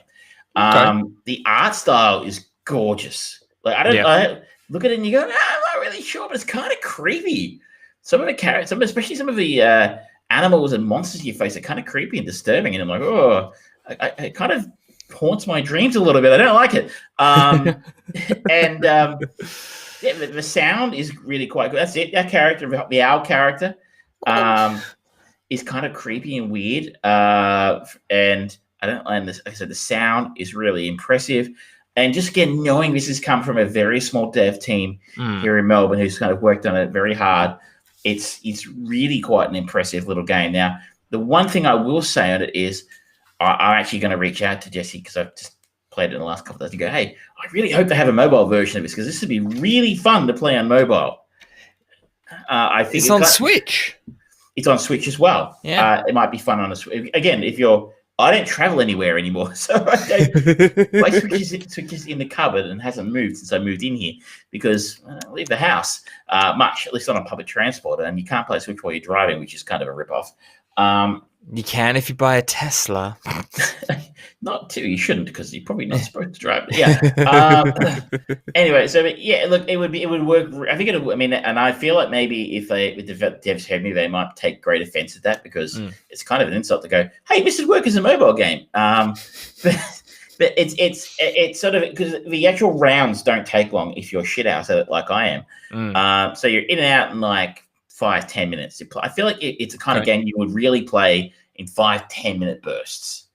The art style is gorgeous. Like I look at it and you go, I'm not really sure, but it's kind of creepy. Some of the characters, especially some of the animals and monsters you face, are kind of creepy and disturbing. And I'm like, oh, it kind of haunts my dreams a little bit. I don't like it. The sound is really quite good. That's it. That character, the owl character, is kind of creepy and weird. And I don't like this. Like I said, the sound is really impressive. And just again, knowing this has come from a very small dev team here in Melbourne, who's kind of worked on it very hard, it's really quite an impressive little game. Now, the one thing I will say on it is I'm actually going to reach out to Jesse, because I've just played it in the last couple of days, and go, hey, I really hope they have a mobile version of this, because this would be really fun to play on mobile. I think it's on Switch. It's on Switch as well. Yeah. It might be fun on a Switch. Again, I don't travel anywhere anymore, so my Switch is in the cupboard and hasn't moved since I moved in here, because I don't leave the house much, at least on a public transport, and you can't play Switch while you're driving, which is kind of a rip-off. You can if you buy a Tesla. Not too. You shouldn't, because you're probably not supposed to drive. But yeah. Anyway, so look, it would work. I think it'll. I mean, and I feel like maybe if the devs heard me, they might take great offense at that, because it's kind of an insult to go, "Hey, this would work as a mobile game." But it's sort of, because the actual rounds don't take long if you're shit out at it like I am. So you're in and out in like 5-10 minutes. I feel like it's a kind of game you would really play in 5-10 minute bursts.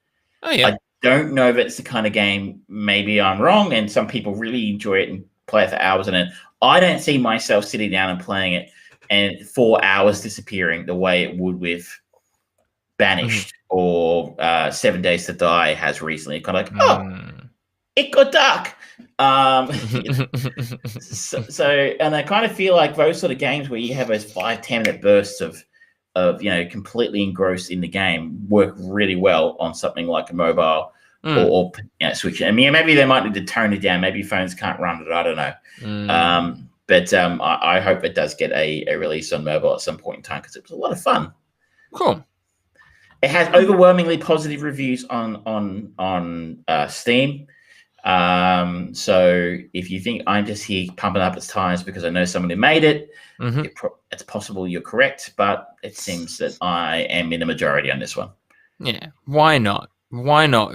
Oh yeah. I don't know if it's the kind of game, maybe I'm wrong, and some people really enjoy it and play it for hours on end. I don't see myself sitting down and playing it and 4 hours disappearing the way it would with Banished or 7 Days to Die has recently. Kind of like, it got dark. So, and I kind of feel like those sort of games where you have those 5-10 minute bursts of completely engrossed in the game work really well on something like a mobile or Switch. I mean, maybe they might need to tone it down. Maybe phones can't run it. I don't know. But I hope it does get a release on mobile at some point in time, because it was a lot of fun. Cool. It has overwhelmingly positive reviews on Steam. So if you think I'm just here pumping up its tires because I know someone who made it, it's possible you're correct, but it seems that I am in the majority on this one. Yeah, why not? Why not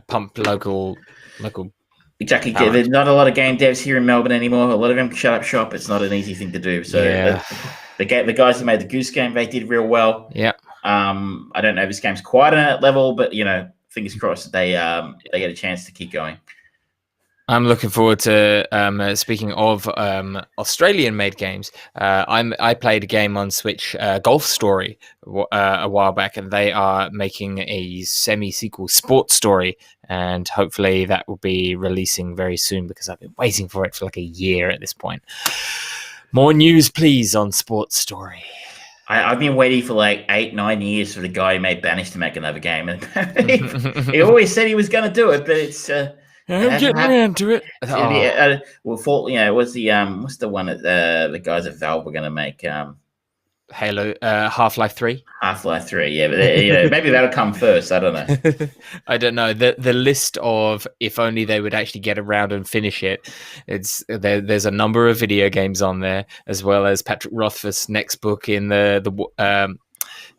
pump local? Exactly. There's not a lot of game devs here in Melbourne anymore. A lot of them shut up shop. It's not an easy thing to do. So the guys who made the Goose Game, they did real well. Yeah. I don't know if this game's quite on that level, but fingers crossed they get a chance to keep going. I'm looking forward to speaking of Australian-made games. I played a game on Switch, Golf Story, a while back, and they are making a semi-sequel, Sports Story, and hopefully that will be releasing very soon, because I've been waiting for it for like a year at this point. More news, please, on Sports Story. I've been waiting for like 8-9 years for the guy who made Banished to make another game, and he always said he was going to do it, but it's I'm getting around to it. What's the one that the guys at Valve were going to make? Halo, Half-Life 3. Half-Life 3, yeah, but maybe that'll come first. I don't know. I don't know. The list of if only they would actually get around and finish it. There's a number of video games on there, as well as Patrick Rothfuss's next book in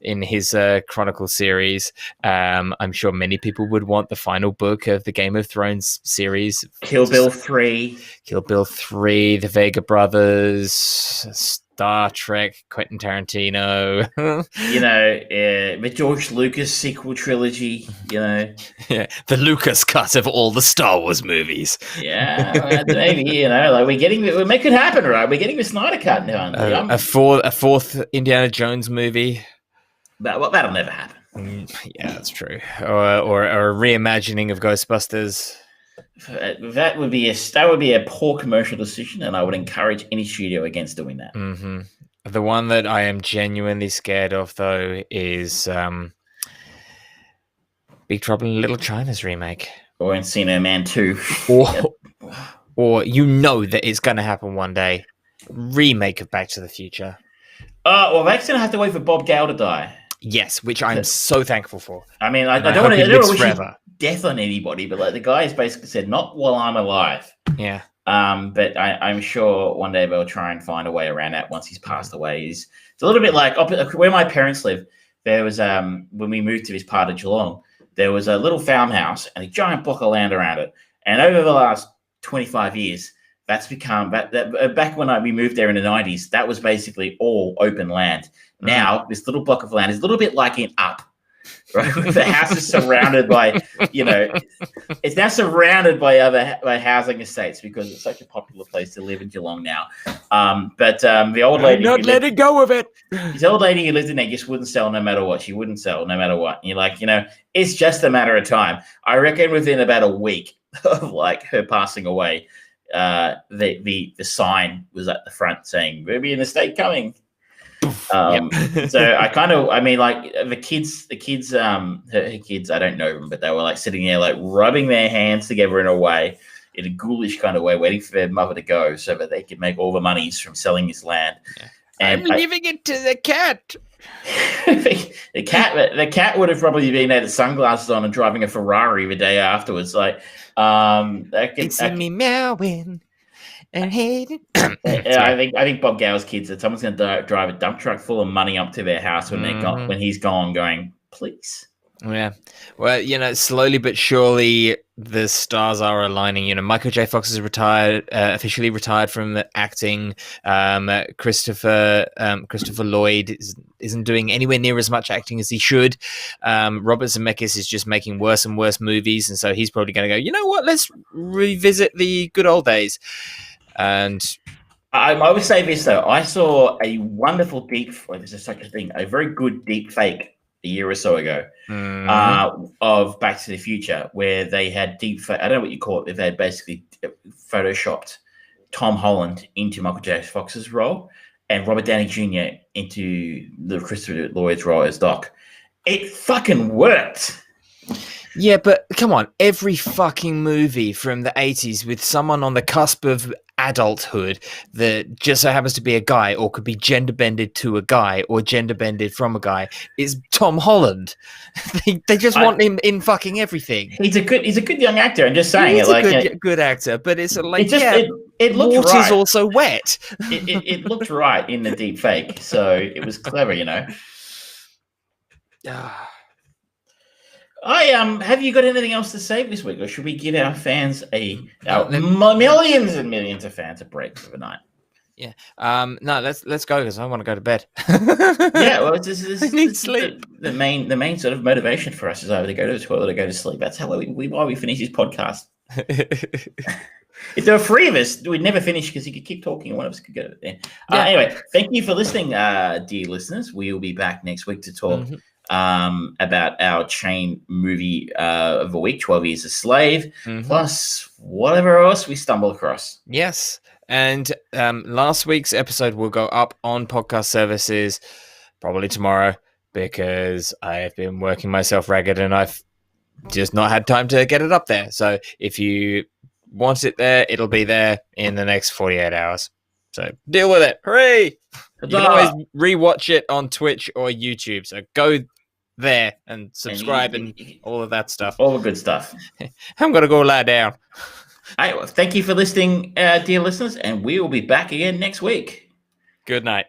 in his Chronicle series. I'm sure many people would want the final book of the Game of Thrones series. Kill Bill 3, The Vega Brothers, Star Trek, Quentin Tarantino. the George Lucas sequel trilogy. Yeah, the Lucas cut of all the Star Wars movies. Yeah, maybe like we make it happen, right? We're getting the Snyder cut now. A fourth Indiana Jones movie. That'll never happen. Yeah, that's true. Or a reimagining of Ghostbusters. That would be a poor commercial decision, and I would encourage any studio against doing that. Mm-hmm. The one that I am genuinely scared of, though, is Big Trouble in Little China's remake, or Encino Man 2, or that it's going to happen one day. Remake of Back to the Future. Well, that's going to have to wait for Bob Gale to die. Yes, which I'm so thankful for. I mean, I don't want to wish death on anybody, but like the guy has basically said, not while I'm alive. Yeah. But I'm sure one day they'll try and find a way around that once he's passed away. It's a little bit like where my parents live. There was when we moved to this part of Geelong, there was a little farmhouse and a giant block of land around it. And over the last 25 years, that's become back when we moved there in the 90s. That was basically all open land. Now this little block of land is a little bit like in Up, right? The house is surrounded by, it's now surrounded by other housing estates because it's such a popular place to live in Geelong now. But the old lady, not letting go of it. This old lady who lived in there just wouldn't sell no matter what. She wouldn't sell no matter what. And you're like, it's just a matter of time. I reckon within about a week of like her passing away, the sign was at the front saying "Ruby in the state coming." So the kids, her kids, I don't know them, but they were like sitting there like rubbing their hands together in a ghoulish kind of way, waiting for their mother to go so that they could make all the monies from selling this land. Yeah. And I'm leaving it to the cat. the cat would have probably been there with sunglasses on and driving a Ferrari the day afterwards. Like, it's me meowing and hating. I think Bob Gale's kids that someone's going to drive a dump truck full of money up to their house when when he's gone, going, please. Yeah. Well, slowly but surely the stars are aligning. Michael J. Fox is officially retired from the acting. Christopher Lloyd isn't doing anywhere near as much acting as he should. Robert Zemeckis is just making worse and worse movies, and so he's probably going to go, you know what, let's revisit the good old days. And I would say this, though. I saw a wonderful there's such a thing, a very good deep fake a year or so ago of Back to the Future, where they had I don't know what you call it. They had basically photoshopped Tom Holland into Michael J. Fox's role and Robert Downey Jr. into the Christopher Lloyd's role as Doc. It fucking worked. Yeah, but come on, every fucking movie from the 80s with someone on the cusp of adulthood that just so happens to be a guy or could be gender bended to a guy or gender bended from a guy is Tom Holland. They just want him in fucking everything. He's a good young actor. I'm just saying he's a good actor, but it's like it looked water's right. also wet. It looked right in the deep fake, so it was clever, Have you got anything else to say this week, or should we give our fans millions and millions of fans a break for the night? Yeah. No, let's go because I want to go to bed. Yeah, well, I need sleep. The main sort of motivation for us is either to go to the toilet or go to sleep. That's how why we finish this podcast. If there were three of us, we'd never finish because you could keep talking and one of us could go there. Yeah. Anyway, thank you for listening, dear listeners. We will be back next week to talk about our chain movie of the week, 12 Years a Slave, plus whatever else we stumble across. Yes. And last week's episode will go up on podcast services probably tomorrow because I have been working myself ragged and I've just not had time to get it up there. So if you want it there, it'll be there in the next 48 hours. So deal with it. Hooray! You can always rewatch it on Twitch or YouTube. So go there and subscribe and all of that stuff. All the good stuff. I'm going to go lie down. All right, thank you for listening, dear listeners, and we will be back again next week. Good night.